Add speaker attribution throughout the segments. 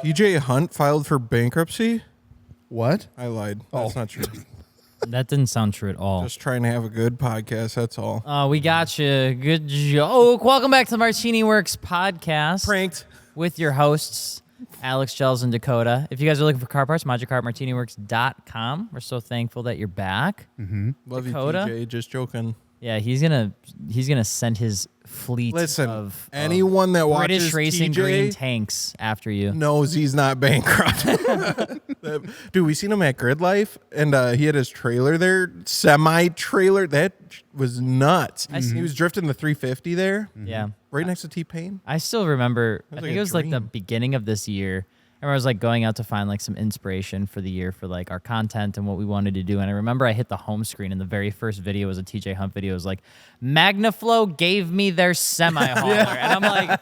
Speaker 1: TJ Hunt filed for bankruptcy?
Speaker 2: What?
Speaker 1: I lied. That's not true.
Speaker 3: That didn't sound true at all.
Speaker 1: Just trying to have a good podcast, that's all.
Speaker 3: We got you. Good joke. Welcome back to the MartiniWorks Podcast.
Speaker 1: Pranked.
Speaker 3: With your hosts, Alex, Gels, and Dakota. If you guys are looking for car parts, mod your car at MartiniWorks.com. We're so thankful that you're back.
Speaker 2: Mm-hmm.
Speaker 1: Love
Speaker 3: Dakota?
Speaker 1: you, TJ. Just joking.
Speaker 3: Yeah, he's gonna send his fleet of
Speaker 1: anyone that watches
Speaker 3: British Racing
Speaker 1: TJ
Speaker 3: Green tanks after you.
Speaker 1: knows he's not bankrupt. Dude, we seen him at Grid Life, and he had his trailer there, semi-trailer. That was nuts. He was drifting the 350 there.
Speaker 3: Yeah.
Speaker 1: Right next to T-Pain.
Speaker 3: I still remember, I
Speaker 1: like
Speaker 3: think
Speaker 1: a
Speaker 3: it was like the
Speaker 1: dream.
Speaker 3: beginning of this year. I remember I was like going out to find like some inspiration for the year for like our content and what we wanted to do. And I remember I hit the home screen and the very first video was a TJ Hunt video. It was like, Magnaflow gave me their semi-hauler. And I'm like,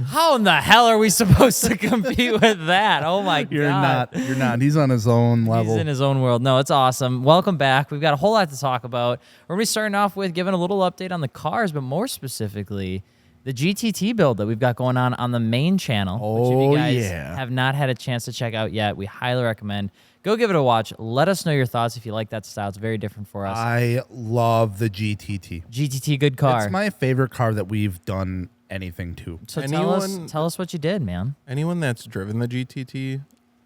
Speaker 3: how in the hell are we supposed to compete with that? Oh my God.
Speaker 2: You're not. He's on his own level.
Speaker 3: He's in his own world. No, it's awesome. Welcome back. We've got a whole lot to talk about. We're going to be starting off with giving a little update on the cars, but more specifically, the GT-T build that we've got going on the main channel, which if you guys have not had a chance to check out yet, we highly recommend. Go give it a watch. Let us know your thoughts if you like that style. It's very different for us.
Speaker 2: I love the GT-T.
Speaker 3: GT-T, good car.
Speaker 2: It's my favorite car that we've done anything to.
Speaker 3: So tell us what you did, man.
Speaker 1: Anyone that's driven the GT-T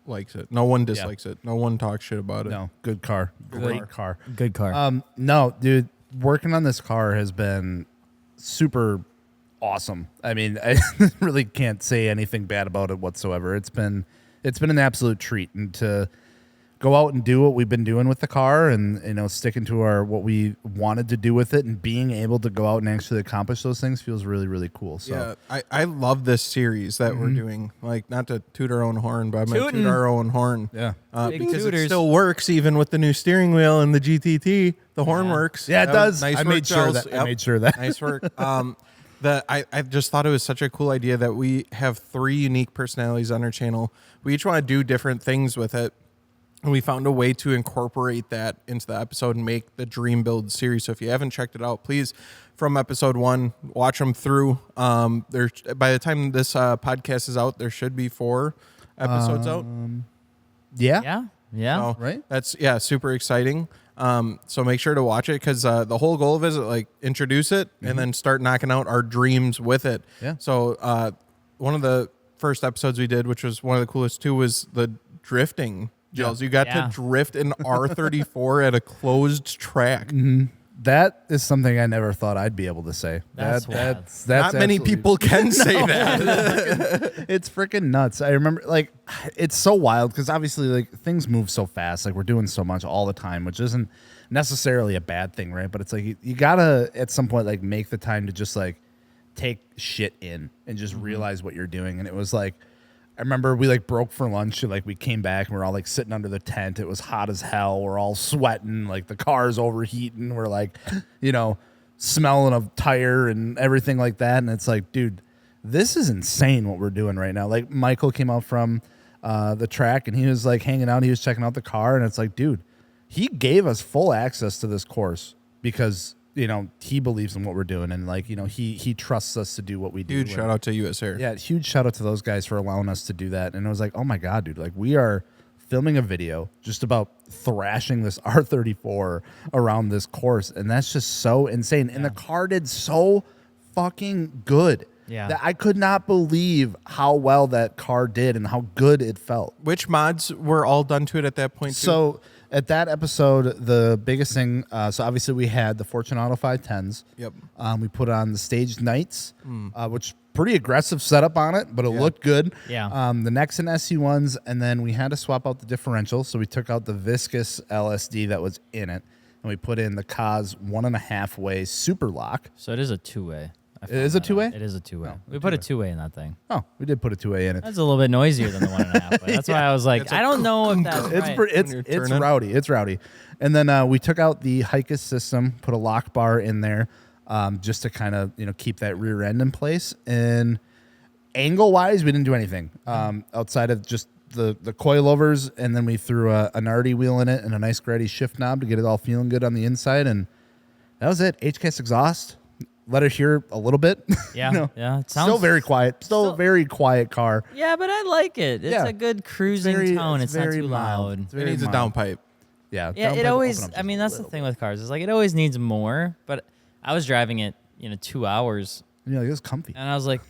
Speaker 1: likes it. No one dislikes it. No one talks shit about it.
Speaker 2: No, good car. Great car.
Speaker 3: Good car.
Speaker 2: No, dude, working on this car has been super awesome. I mean, I really can't say anything bad about it whatsoever. It's been an absolute treat, and to go out and do what we've been doing with the car, and sticking to what we wanted to do with it, and being able to go out and actually accomplish those things feels really, really cool. So
Speaker 1: yeah, I love this series that we're doing. Like, not to toot our own horn, but I'm gonna toot our own horn.
Speaker 2: Yeah,
Speaker 1: because it still works even with the new steering wheel and the GT-T. The horn works.
Speaker 2: Yeah, it does.
Speaker 1: Nice
Speaker 2: I made sure that.
Speaker 1: Nice work. I just thought it was such a cool idea that we have 3 unique personalities on our channel. We each want to do different things with it. And we found a way to incorporate that into the episode and make the Dream Build series. So if you haven't checked it out, please, from episode 1, watch them through. By the time this podcast is out, there should be 4 episodes out.
Speaker 2: Yeah.
Speaker 1: So
Speaker 2: right.
Speaker 1: That's super exciting. So make sure to watch it, because the whole goal of it is like introduce it and then start knocking out our dreams with it.
Speaker 2: Yeah.
Speaker 1: So one of the first episodes we did, which was one of the coolest too, was the drifting. Gels, you got to drift an R34 at a closed track.
Speaker 2: Mm-hmm. That is something I never thought I'd be able to say.
Speaker 3: That's
Speaker 1: not many people can say that.
Speaker 2: It's freaking nuts. I remember, like, it's so wild because obviously, like, things move so fast. Like, we're doing so much all the time, which isn't necessarily a bad thing, right? But it's like you gotta at some point like make the time to just like take shit in and just realize what you're doing. And it was like, I remember we like broke for lunch and like we came back and we're all like sitting under the tent. It was hot as hell. We're all sweating, like the car's overheating. We're like, smelling of tire and everything like that. And it's like, dude, this is insane what we're doing right now. Like Michael came out from the track and he was like hanging out. He was checking out the car and it's like, dude, he gave us full access to this course because he believes in what we're doing, and like, he trusts us to do what we do.
Speaker 1: Huge shout out to US Air.
Speaker 2: Yeah, huge shout out to those guys for allowing us to do that. And it was like, oh my God, dude, like we are filming a video just about thrashing this R34 around this course, and that's just so insane. And the car did so fucking good.
Speaker 3: Yeah.
Speaker 2: That I could not believe how well that car did and how good it felt.
Speaker 1: Which mods were all done to it at that point too?
Speaker 2: So at that episode, the biggest thing, so obviously we had the Fortune Auto 510s.
Speaker 1: Yep.
Speaker 2: We put on the staged Knights, which pretty aggressive setup on it, but it looked good.
Speaker 3: Yeah.
Speaker 2: The Nexen SC1s, and then we had to swap out the differential, so we took out the viscous LSD that was in it, and we put in the Kaz 1.5-way super lock.
Speaker 3: So it is a 2-way.
Speaker 2: It is a 2-way?
Speaker 3: It is a 2-way. We put a 2-way in that thing.
Speaker 2: Oh, we did put a 2-way in it.
Speaker 3: That's a little bit noisier than the 1.5-way. That's why I was like, I don't know if that's right.
Speaker 2: It's rowdy. It's rowdy. And then we took out the Hikus system, put a lock bar in there, just to kind of keep that rear end in place. And angle wise, we didn't do anything outside of just the coilovers, and then we threw an RD wheel in it and a nice gritty shift knob to get it all feeling good on the inside, and that was it. HKS exhaust. let it hear a little bit.
Speaker 3: Yeah, yeah. It
Speaker 2: Still
Speaker 3: sounds
Speaker 2: very quiet. Still a very quiet car.
Speaker 3: Yeah, but I like it. It's
Speaker 2: Yeah.
Speaker 3: a good cruising tone. It's not
Speaker 2: very
Speaker 3: too
Speaker 2: mild.
Speaker 3: loud.
Speaker 2: It's
Speaker 1: It
Speaker 2: very
Speaker 1: needs a
Speaker 2: mild.
Speaker 1: downpipe.
Speaker 2: Yeah.
Speaker 3: Yeah,
Speaker 2: downpipe
Speaker 3: it
Speaker 2: will
Speaker 3: always.
Speaker 2: open up
Speaker 3: I mean,
Speaker 2: just a
Speaker 3: that's the
Speaker 2: little
Speaker 3: thing with cars. It's like it always needs more. But I was driving it, 2 hours,
Speaker 2: bit. Yeah, it's comfy.
Speaker 3: and I was like,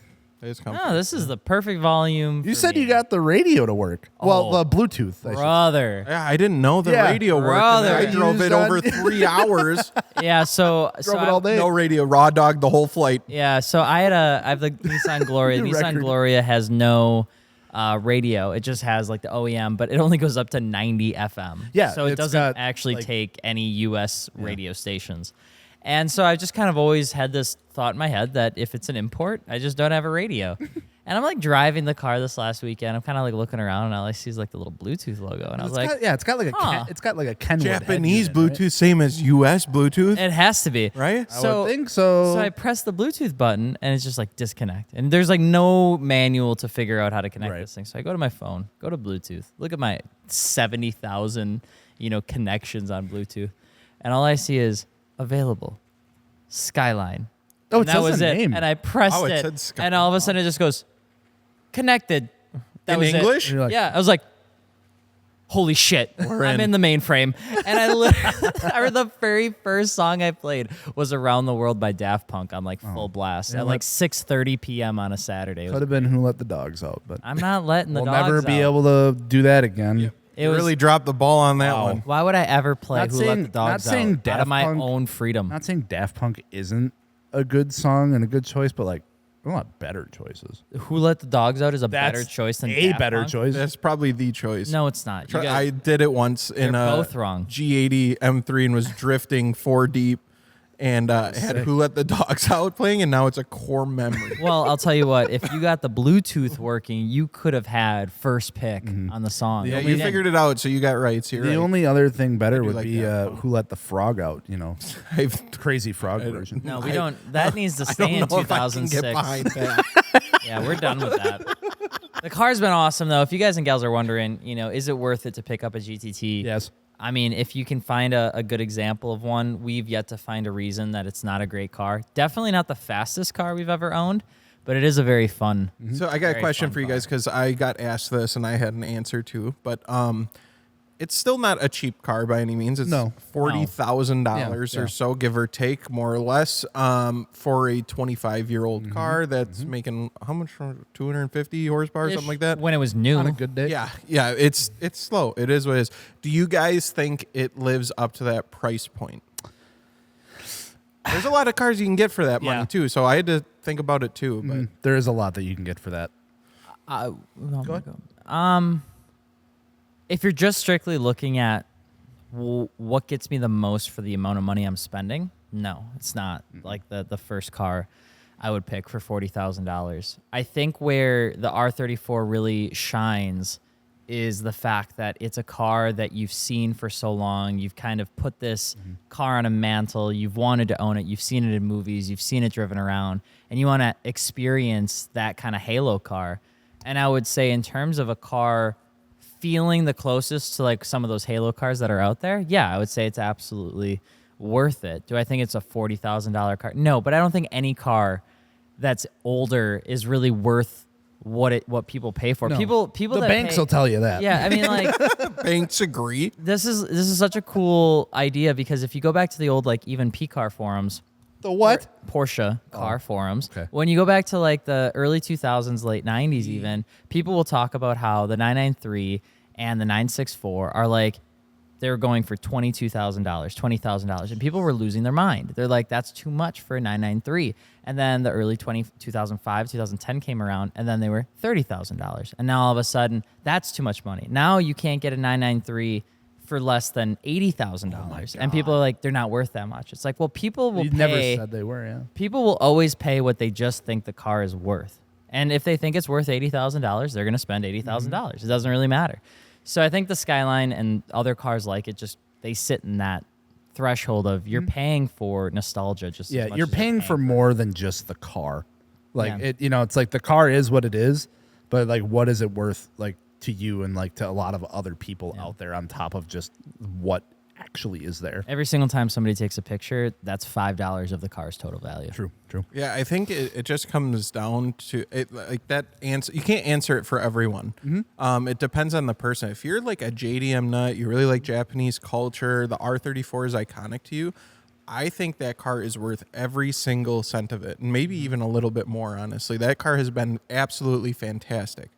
Speaker 1: It's comfy.
Speaker 3: "No, this is the perfect volume."
Speaker 2: You
Speaker 3: for
Speaker 2: said
Speaker 3: me."
Speaker 2: you got the radio to work. Well,
Speaker 3: Oh,
Speaker 2: the Bluetooth. I should
Speaker 3: brother.
Speaker 1: Yeah, I didn't know the
Speaker 2: Yeah.
Speaker 1: radio worked.
Speaker 3: Brother.
Speaker 1: And I drove
Speaker 2: Used
Speaker 1: it
Speaker 2: on-
Speaker 1: over 3 hours.
Speaker 3: Yeah, so
Speaker 2: Drove it all day.
Speaker 1: No radio, raw dog the whole flight.
Speaker 3: Yeah, so I have the Nissan Gloria.
Speaker 2: New
Speaker 3: Nissan
Speaker 2: record.
Speaker 3: Gloria has no radio. It just has like the OEM, but it only goes up to 90 FM.
Speaker 2: Yeah,
Speaker 3: so it
Speaker 2: it's
Speaker 3: doesn't
Speaker 2: got,
Speaker 3: actually
Speaker 2: like-
Speaker 3: take any US radio stations. And so I've just kind of always had this thought in my head that if it's an import, I just don't have a radio. And I'm like driving the car this last weekend. I'm kind of like looking around, and all I see is like the little Bluetooth logo, and I was like,
Speaker 2: it's got like a
Speaker 3: huh.
Speaker 2: it's got like a Kenwood head
Speaker 1: Japanese
Speaker 2: unit, right?
Speaker 1: Bluetooth, same as US Bluetooth,
Speaker 3: it has to be
Speaker 1: right?
Speaker 2: I would think so.
Speaker 3: So I press the Bluetooth button and it's just like disconnect. And there's like no manual to figure out how to connect
Speaker 2: Right.
Speaker 3: this thing. So I go to my phone, go to Bluetooth, look at my 70,000, connections on Bluetooth. And all I see is available Skyline.
Speaker 2: Oh,
Speaker 3: And
Speaker 2: it
Speaker 3: that
Speaker 2: says
Speaker 3: was
Speaker 2: the
Speaker 3: it.
Speaker 2: name.
Speaker 3: And I pressed
Speaker 1: Oh, it
Speaker 3: it.
Speaker 1: said Sky-
Speaker 3: And all of a sudden it just goes connected. That
Speaker 1: In
Speaker 3: was it.
Speaker 1: English?
Speaker 2: You're like,
Speaker 3: Yeah, I was like, holy shit, I'm
Speaker 1: in.
Speaker 3: in the mainframe. And I heard the very first song I played was Around the World by Daft Punk on like full blast
Speaker 2: Yeah,
Speaker 3: at like 6:30 p.m. on a Saturday. It
Speaker 2: could
Speaker 3: was-
Speaker 2: have been Who Let the Dogs Out, but
Speaker 3: I'm not letting the
Speaker 2: we'll
Speaker 3: dogs
Speaker 2: never be
Speaker 3: out.
Speaker 2: able to do that again.
Speaker 3: It was,
Speaker 1: really dropped the ball on that
Speaker 2: Wow.
Speaker 1: one.
Speaker 3: why would I ever play
Speaker 2: Not
Speaker 3: Who
Speaker 2: saying-
Speaker 3: Let the Dogs
Speaker 2: not saying
Speaker 3: Out out
Speaker 2: Daft
Speaker 3: of my
Speaker 2: Punk-
Speaker 3: own freedom?
Speaker 2: I'm not saying Daft Punk isn't a good song and a good choice, but like there are a lot better choices.
Speaker 3: Who Let the Dogs Out is a better
Speaker 2: That's
Speaker 3: choice than
Speaker 2: a
Speaker 3: Daft
Speaker 2: better
Speaker 3: Punk?
Speaker 2: choice.
Speaker 1: That's probably the choice.
Speaker 3: No, it's not. You guys-
Speaker 1: I did it once in
Speaker 3: You're
Speaker 1: a
Speaker 3: both wrong.
Speaker 1: G80 M3 and was drifting 4 deep and had Who Let the Dogs Out playing, and now it's a core memory.
Speaker 3: well, I'll tell you what. If you got the Bluetooth working, you could have had first pick on the song.
Speaker 1: Yeah, you figured it out, so you got right. So you're
Speaker 2: The
Speaker 1: right.
Speaker 2: only other thing better
Speaker 1: do
Speaker 2: would
Speaker 1: like
Speaker 2: be
Speaker 1: that.
Speaker 2: Who Let the Frog Out,
Speaker 1: I've,
Speaker 2: crazy frog version.
Speaker 3: No, we don't. That needs to
Speaker 1: I
Speaker 3: stay in
Speaker 1: don't know if I can
Speaker 3: 2006.
Speaker 1: get behind that.
Speaker 3: Yeah, we're done with that. The car's been awesome, though. If you guys and gals are wondering, is it worth it to pick up a GTT?
Speaker 2: Yes.
Speaker 3: I mean, if you can find a good example of one, we've yet to find a reason that it's not a great car. Definitely not the fastest car we've ever owned, but it is a very fun.
Speaker 1: So I got a
Speaker 3: Very
Speaker 1: question
Speaker 3: fun
Speaker 1: for you
Speaker 3: car.
Speaker 1: guys because I got asked this and I had an answer too. But it's still not a cheap car by any means. It's
Speaker 2: No.
Speaker 1: $40,000
Speaker 2: Yeah.
Speaker 1: or so, give or take, more or less, for a 25-year-old
Speaker 2: Mm-hmm.
Speaker 1: car that's making how much? 250 horsepower, something like that.
Speaker 3: When it was new.
Speaker 2: On a good day.
Speaker 1: Yeah, it's slow. It is what it is. Do you guys think it lives up to that price point? There's a lot of cars you can get for that money
Speaker 3: Yeah.
Speaker 1: too, so I had to think about it too. But
Speaker 2: There is a lot that you can get for that.
Speaker 3: If you're just strictly looking at what gets me the most for the amount of money I'm spending, no, it's not like the first car I would pick for $40,000. I think where the R34 really shines is the fact that it's a car that you've seen for so long. You've kind of put this car on a mantle. You've wanted to own it. You've seen it in movies. You've seen it driven around. And you want to experience that kind of halo car. And I would say in terms of a car feeling the closest to like some of those halo cars that are out there, yeah, I would say it's absolutely worth it. Do I think it's a $40,000 car? No, but I don't think any car that's older is really worth what people pay for.
Speaker 2: No.
Speaker 3: People
Speaker 2: The
Speaker 3: that
Speaker 2: banks
Speaker 3: pay-
Speaker 2: will tell you that.
Speaker 3: Yeah, I mean like
Speaker 1: banks agree.
Speaker 3: this is such a cool idea because if you go back to the old like even P car forums,
Speaker 2: The what?
Speaker 3: Porsche car forums.
Speaker 2: okay.
Speaker 3: When you go back to like the early 2000s, late 90s even, people will talk about how the 993 and the 964 are like, they're going for $22,000, $20,000. And people were losing their mind. They're like, that's too much for a 993. And then the early 2005, 2010 came around, and then they were $30,000. And now all of a sudden, that's too much money. Now you can't get a 993 for less than $80,000. And people are like, they're not worth that much. It's like, well, people will
Speaker 2: You
Speaker 3: pay.
Speaker 2: never said they were, yeah.
Speaker 3: People will always pay what they just think the car is worth. And if they think it's worth $80,000, they're going to spend $80,000. It doesn't really matter. So I think the Skyline and other cars like it they sit in that threshold of you're paying for nostalgia just
Speaker 2: Yeah,
Speaker 3: as much
Speaker 2: you're
Speaker 3: as
Speaker 2: paying for more than just the car. Like
Speaker 3: Yeah.
Speaker 2: it's like the car is what it is, but like what is it worth like to you and like to a lot of other people out there on top of just what actually is there.
Speaker 3: Every single time somebody takes a picture, that's $5 of the car's total value.
Speaker 2: True.
Speaker 1: Yeah, I think it just comes down to it, like that answer. You can't answer it for everyone. It depends on the person. If you're like a JDM nut, you really like Japanese culture, the R34 is iconic to you. I think that car is worth every single cent of it, and maybe even a little bit more, honestly. That car has been absolutely fantastic.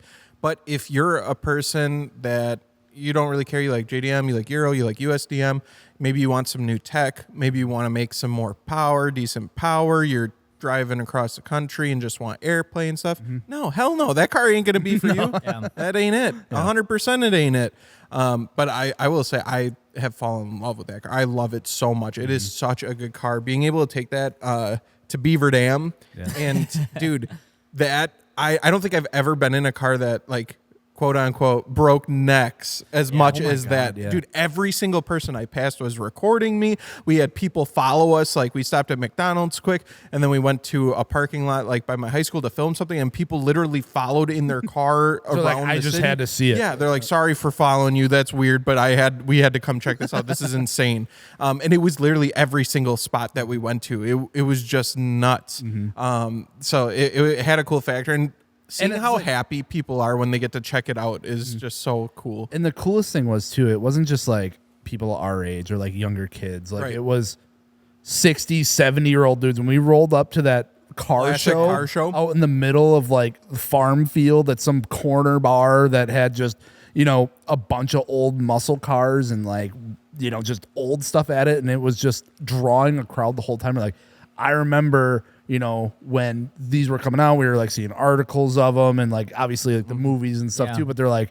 Speaker 1: But if you're a person that you don't really care, you like JDM, you like Euro, you like USDM, maybe you want some new tech, maybe you want to make some more power, decent power, you're driving across the country and just want airplane stuff. No, hell no. That car ain't going to be for you. That ain't it. 100% it ain't it. But I will say I have fallen in love with that car. I love it so much. It is such a good car. Being able to take that to Beaver Dam and dude, that I don't think I've ever been in a car that like quote unquote broke necks as much as that. Dude, every single person I passed was recording me. We had people follow us. Like we stopped at McDonald's quick and then we went to a parking lot like by my high school to film something and people literally followed in their car around
Speaker 2: like,
Speaker 1: the
Speaker 2: I just
Speaker 1: city.
Speaker 2: had to see it.
Speaker 1: Yeah, they're like, sorry for following you. That's weird, but we had to come check this out. This is insane. And it was literally every single spot that we went to. It was just nuts. So it had a cool factor. And seeing how happy people are when they get to check it out is just so cool.
Speaker 2: And the coolest thing was, too, it wasn't just like people our age or like younger kids. Like it was 60, 70-year-old dudes. When we rolled up to that car show out in the middle of like the farm field at some corner bar that had just, you know, a bunch of old muscle cars and like, you know, just old stuff at it. And it was just drawing a crowd the whole time. Like, I remember, you know, when these were coming out, we were like seeing articles of them and like obviously like the movies and stuff too. But they're like,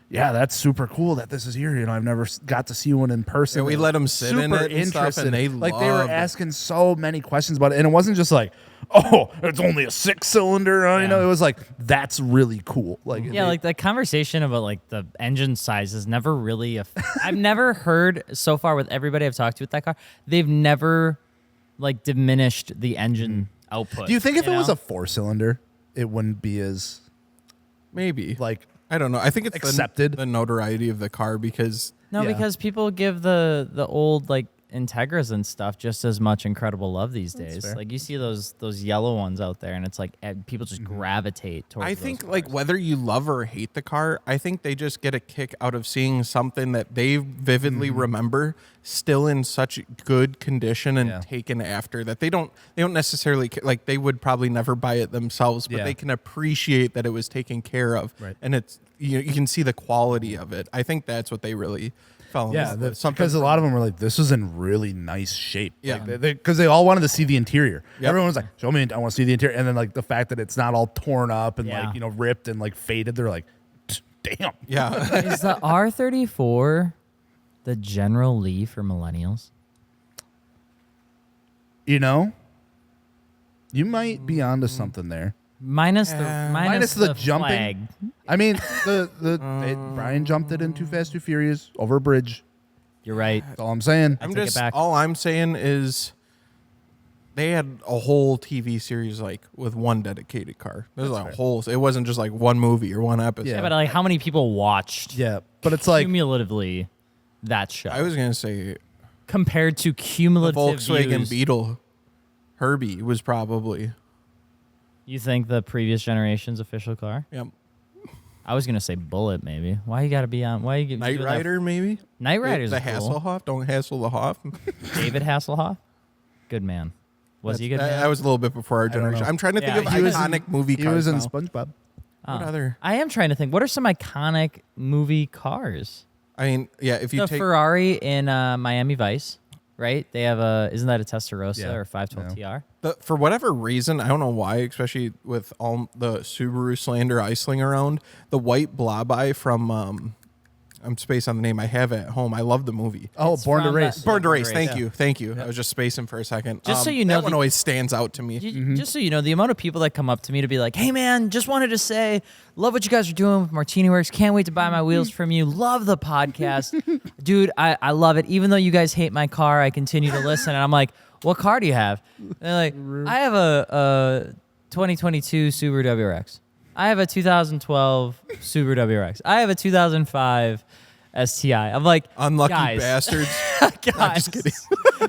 Speaker 2: yeah, that's super cool that this is here. You know, I've never got to see one in person.
Speaker 1: Yeah, we let them sit in it and stuff, and they
Speaker 2: like they were asking so many questions about it, and it wasn't just like, oh, it's only a 6-cylinder. You know, it was like that's really cool. Like
Speaker 3: like the conversation about like the engine size is never really I've never heard so far with everybody I've talked to with that car. They've never like diminished the engine output.
Speaker 2: Do you think if it was a 4-cylinder, it wouldn't be as
Speaker 1: maybe
Speaker 2: like
Speaker 1: I don't know. I think it's
Speaker 2: accepted
Speaker 1: the notoriety of the car because
Speaker 3: because people give the old like Integras and stuff just as much incredible love these days. Like you see those yellow ones out there, and it's like people just gravitate towards.
Speaker 1: I think like whether you love or hate the car, I think they just get a kick out of seeing something that they vividly remember still in such good condition and taken after that they don't necessarily like they would probably never buy it themselves, but they can appreciate that it was taken care of, and it's you can see the quality of it. I think that's what they really.
Speaker 2: Because a lot of them were like, this is in really nice shape. Yeah. Because they all wanted to see the interior. Everyone was like, show me, I want to see the interior. And then like the fact that it's not all torn up and like, you know, ripped and like faded, they're like, damn.
Speaker 1: Yeah.
Speaker 3: Is the R34 the General Lee for millennials?
Speaker 2: You know, you might be onto something there.
Speaker 3: Minus the
Speaker 2: jumping.
Speaker 3: flag.
Speaker 2: I mean, Brian jumped it in Too Fast, Too Furious over a bridge.
Speaker 3: You're right.
Speaker 2: That's all I'm saying.
Speaker 1: All I'm saying is they had a whole TV series like with one dedicated car. There's a whole. It wasn't just like one movie or one episode.
Speaker 3: Yeah, but like how many people watched?
Speaker 2: Yeah, but it's like
Speaker 3: cumulatively that show.
Speaker 1: I was gonna say
Speaker 3: compared to cumulative
Speaker 1: the Volkswagen
Speaker 3: views,
Speaker 1: Beetle, Herbie was probably.
Speaker 3: You think the previous generation's official car?
Speaker 1: Yep.
Speaker 3: I was gonna say Bullet, maybe. Why you gotta be on? Why you
Speaker 1: Knight Rider? Maybe
Speaker 3: Knight Rider's
Speaker 1: the
Speaker 3: cool.
Speaker 1: Hasselhoff. Don't hassle the Hoff.
Speaker 3: David Hasselhoff, good man. Was he a good man?
Speaker 1: That was a little bit before our generation. I'm trying to think of iconic movie cars.
Speaker 2: He was in
Speaker 1: now.
Speaker 2: SpongeBob.
Speaker 1: What other?
Speaker 3: I am trying to think. What are some iconic movie cars?
Speaker 1: I mean, yeah. If you
Speaker 3: The
Speaker 1: take
Speaker 3: Ferrari in Miami Vice, right? They have isn't that a Testarossa or 512 TR?
Speaker 1: For whatever reason, I don't know why, especially with all the Subaru slander I sling around, the white blob eye from I'm spacing on the name. I have it at home. I love the movie.
Speaker 2: Oh, Born to Race.
Speaker 1: Born to Race. Thank you. I was just spacing for a second.
Speaker 3: Just so you know,
Speaker 1: that one always stands out to me.
Speaker 3: Just so you know, the amount of people that come up to me to be like, "Hey, man, just wanted to say, love what you guys are doing with MartiniWorks. Can't wait to buy my wheels from you. Love the podcast, dude. I love it. Even though you guys hate my car, I continue to listen." And I'm like, "What car do you have?" And they're like, "I have a 2022 Subaru WRX. I have a 2012 Subaru WRX. I have a 2005 STI." I'm like,
Speaker 1: unlucky
Speaker 3: guys.
Speaker 1: bastards.
Speaker 3: Guys,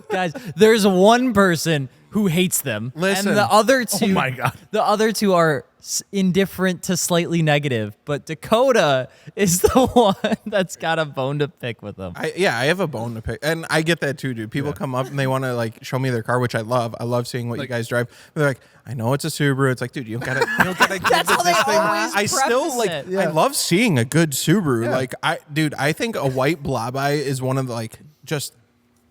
Speaker 3: guys, there's one person who hates them,
Speaker 1: Listen.
Speaker 3: and the other two.
Speaker 2: Oh my God.
Speaker 3: The other two are indifferent to slightly negative, but Dakota is the one that's got a bone to pick with them.
Speaker 1: I have a bone to pick, and I get that too, dude. People come up and they want to like show me their car, which I love. I love seeing what you guys drive. They're like, I know it's a Subaru. It's like, dude, you don't gotta
Speaker 3: That's how they always
Speaker 1: I still
Speaker 3: preface
Speaker 1: like.
Speaker 3: it.
Speaker 1: I love seeing a good Subaru.
Speaker 2: Yeah.
Speaker 1: Like, I think a white blob eye is one of the like just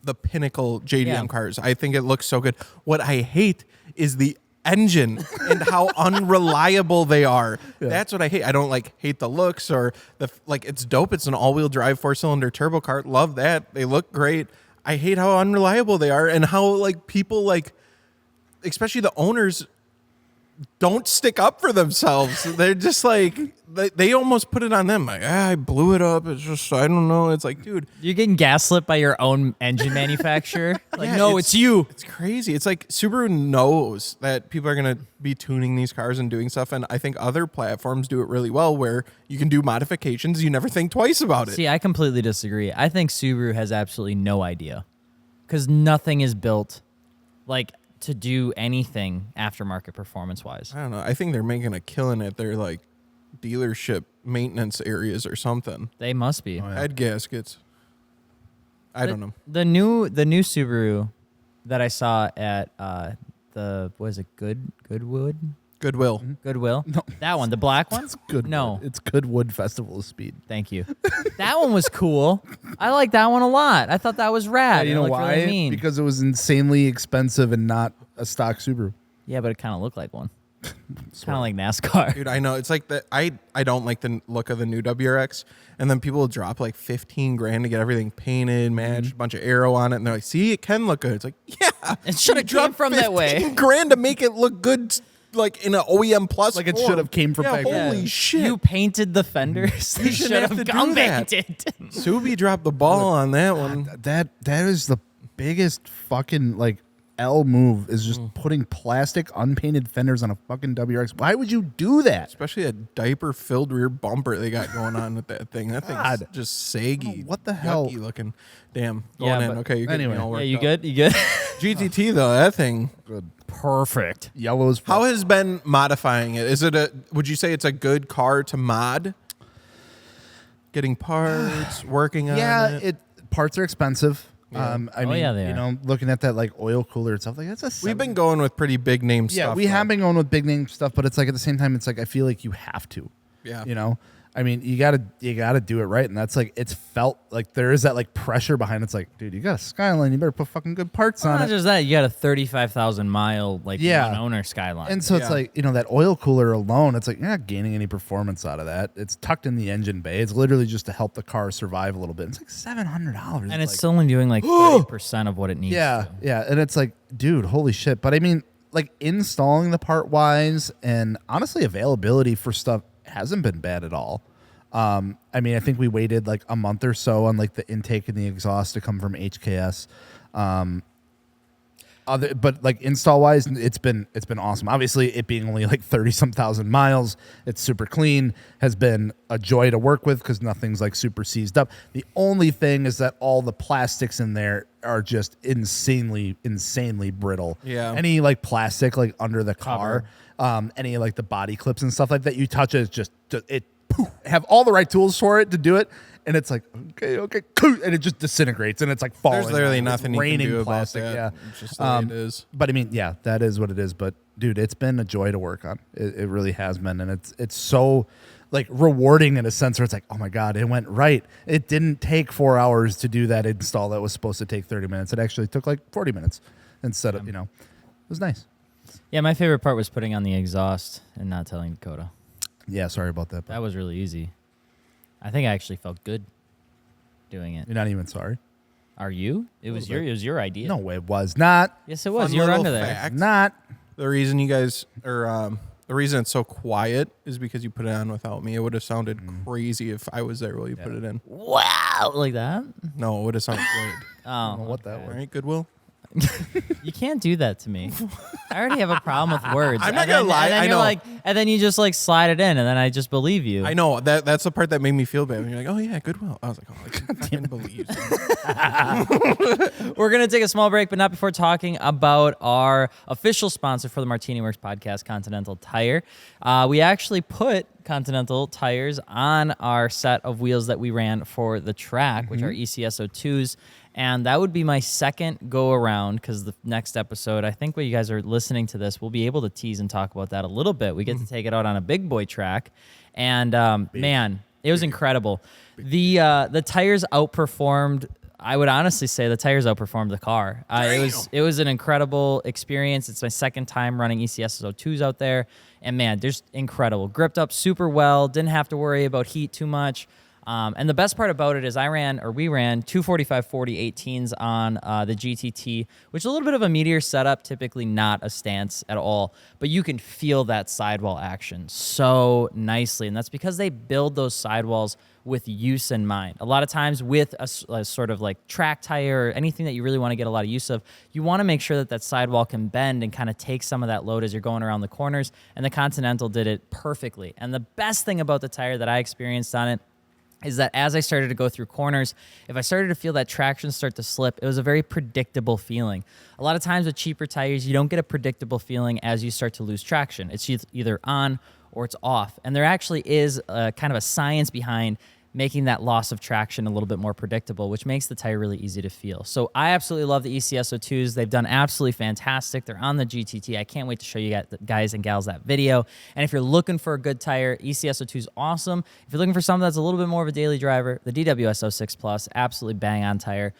Speaker 1: the pinnacle JDM cars. I think it looks so good. What I hate is the engine and how unreliable they are. That's what I hate. I don't like hate the looks or the like. It's dope. It's an all-wheel drive 4-cylinder turbo car. Love that. They look great. I hate how unreliable they are and how like people like, especially the owners, don't stick up for themselves. They're just like they almost put it on them. Like, I blew it up. It's just I don't know. It's like, dude,
Speaker 3: You're getting gaslit by your own engine manufacturer. Like,
Speaker 1: yeah,
Speaker 3: no, it's you.
Speaker 1: It's crazy. It's like Subaru knows that people are going to be tuning these cars and doing stuff. And I think other platforms do it really well where you can do modifications. You never think twice about it.
Speaker 3: See, I completely disagree. I think Subaru has absolutely no idea because nothing is built like to do anything aftermarket performance-wise.
Speaker 1: I don't know. I think they're making a killing at their like dealership maintenance areas or something.
Speaker 3: They must be.
Speaker 1: Head gaskets. I don't know.
Speaker 3: The new Subaru that I saw at Goodwood?
Speaker 1: Goodwill.
Speaker 3: Goodwill? No. That one, the black one?
Speaker 2: It's good.
Speaker 3: No.
Speaker 2: It's Goodwood Festival of Speed.
Speaker 3: Thank you. That one was cool. I like that one a lot. I thought that was rad.
Speaker 2: You know
Speaker 3: It looked
Speaker 2: why?
Speaker 3: Really mean.
Speaker 2: Because it was insanely expensive and not a stock Subaru.
Speaker 3: Yeah, but it kind of looked like one. Kind of like NASCAR.
Speaker 1: Dude, I know. It's like that. I don't like the look of the new WRX. And then people will drop like 15 grand to get everything painted, matched, a bunch of aero on it. And they're like, see, it can look good. It's like, yeah.
Speaker 3: It should have
Speaker 1: you
Speaker 3: come
Speaker 1: dropped
Speaker 3: from that
Speaker 1: 15
Speaker 3: way.
Speaker 1: grand to make it look good, like in an OEM plus.
Speaker 2: Like it
Speaker 1: form.
Speaker 2: should have came from
Speaker 1: Yeah,
Speaker 2: factory.
Speaker 1: holy shit.
Speaker 3: You painted the fenders. They should
Speaker 1: shouldn't
Speaker 3: have
Speaker 1: have to
Speaker 3: gone
Speaker 1: do that.
Speaker 3: painted.
Speaker 1: Subi dropped the ball on that one.
Speaker 2: That is the biggest fucking like L move is just putting plastic unpainted fenders on a fucking WRX. Why would you do that?
Speaker 1: Especially a diaper-filled rear bumper they got going on with that thing. That thing's
Speaker 2: God.
Speaker 1: just saggy.
Speaker 2: What the hell?
Speaker 1: Yucky looking. Damn.
Speaker 3: Yeah,
Speaker 1: Going in.
Speaker 3: but-
Speaker 1: Okay, you're getting me
Speaker 2: Anyway.
Speaker 1: all
Speaker 3: Yeah,
Speaker 1: worked
Speaker 3: you
Speaker 1: up.
Speaker 3: good? You good?
Speaker 1: GTT though, that thing.
Speaker 3: Perfect.
Speaker 2: Yellow as
Speaker 1: How
Speaker 2: fuck.
Speaker 1: has Ben modifying it? Is it would you say it's a good car to mod? Getting parts, working on
Speaker 2: Yeah,
Speaker 1: it.
Speaker 2: parts are expensive. I mean,
Speaker 3: yeah, they
Speaker 2: you
Speaker 3: are.
Speaker 2: know, looking at that like oil cooler and stuff like that's a
Speaker 1: We've been going with pretty big name
Speaker 2: yeah,
Speaker 1: stuff.
Speaker 2: we have
Speaker 1: though.
Speaker 2: been going with big name stuff, but it's like at the same time, it's like I feel like you have to.
Speaker 1: Yeah.
Speaker 2: You know, I mean, you gotta do it right, and that's like it's felt like there is that like pressure behind. It's like, dude, you got a Skyline, you better put fucking good parts on
Speaker 3: Not
Speaker 2: it.
Speaker 3: just that, you got a 35,000 mile like
Speaker 2: Yeah.
Speaker 3: one owner Skyline.
Speaker 2: And so it's
Speaker 1: Yeah.
Speaker 2: like, you know, that oil cooler alone, it's like you're not gaining any performance out of that. It's tucked in the engine bay. It's literally just to help the car survive a little bit. It's like $700.
Speaker 3: And it's
Speaker 2: like,
Speaker 3: still only doing like 30% of what it needs.
Speaker 2: yeah,
Speaker 3: to.
Speaker 2: yeah. And it's like, dude, holy shit. But I mean, like installing the part wise and honestly, availability for stuff hasn't been bad at all. I mean, I think we waited like a month or so on like the intake and the exhaust to come from HKS. But like install wise, it's been awesome. Obviously, it being only like 30-some thousand miles, it's super clean. Has been a joy to work with because nothing's like super seized up. The only thing is that all the plastics in there are just insanely brittle.
Speaker 1: Yeah.
Speaker 2: Any like plastic like under the car, any like the body clips and stuff like that, you touch it, just it poof, have all the right tools for it to do it. And it's like, okay, and it just disintegrates, and it's like falling.
Speaker 1: There's literally
Speaker 2: down.
Speaker 1: nothing
Speaker 2: It's
Speaker 1: you can
Speaker 2: raining
Speaker 1: do
Speaker 2: plastic,
Speaker 1: about that.
Speaker 2: yeah.
Speaker 1: It's just the way it is.
Speaker 2: But I mean, yeah, that is what it is. But dude, it's been a joy to work on. It really has been, and it's so like rewarding in a sense where it's like, oh my god, it went right. It didn't take 4 hours to do that install that was supposed to take 30 minutes. It actually took like 40 minutes instead of, you know, it was nice.
Speaker 3: Yeah, my favorite part was putting on the exhaust and not telling Dakota.
Speaker 2: Yeah, sorry about that.
Speaker 3: That was really easy. I think I actually felt good doing it.
Speaker 2: You're not even sorry.
Speaker 3: Are you? It was your idea.
Speaker 2: No, it was not.
Speaker 3: Yes, it was.
Speaker 1: Fun
Speaker 3: You were
Speaker 1: little
Speaker 3: under there.
Speaker 1: fact.
Speaker 2: Not.
Speaker 1: The reason you guys are the reason it's so quiet is because you put it on without me. It would have sounded crazy if I was there while you put it in.
Speaker 3: Wow, like that.
Speaker 1: No, it would have sounded great.
Speaker 3: Oh,
Speaker 2: What that
Speaker 1: All
Speaker 2: was.
Speaker 1: right, Goodwill.
Speaker 3: You can't do that to me. I already have a problem with words.
Speaker 1: I'm not gonna lie, I know.
Speaker 3: And then you just like slide it in, and then I just believe you.
Speaker 1: I know that's the part that made me feel bad. And you're like, oh yeah, Goodwill. I was like, oh, I can't believe.
Speaker 3: We're gonna take a small break, but not before talking about our official sponsor for the MartiniWorks podcast, Continental Tire. We actually put Continental tires on our set of wheels that we ran for the track, which are ECSO2s. And that would be my second go around, because the next episode, I think when you guys are listening to this, we'll be able to tease and talk about that a little bit. We get to take it out on a big boy track. And man, it was incredible. The tires outperformed. I would honestly say the tires outperformed the car. It was an incredible experience. It's my second time running ECSO2s out there. And man, just incredible. Gripped up super well. Didn't have to worry about heat too much. And the best part about it is we ran 245/40 18s on the GT-T, which is a little bit of a meteor setup, typically not a stance at all, but you can feel that sidewall action so nicely. And that's because they build those sidewalls with use in mind. A lot of times with a sort of like track tire or anything that you really want to get a lot of use of, you want to make sure that sidewall can bend and kind of take some of that load as you're going around the corners. And the Continental did it perfectly. And the best thing about the tire that I experienced on it is that as I started to go through corners, if I started to feel that traction start to slip, it was a very predictable feeling. A lot of times with cheaper tires, you don't get a predictable feeling as you start to lose traction. It's either on or it's off. And there actually is kind of a science behind making that loss of traction a little bit more predictable, which makes the tire really easy to feel. So I absolutely love the ECSO2s. They've done absolutely fantastic. They're on the GT-T. I can't wait to show you guys and gals that video. And if you're looking for a good tire, ECSO2 is awesome. If you're looking for something that's a little bit more of a daily driver, the DWS-06 Plus, absolutely bang on tire.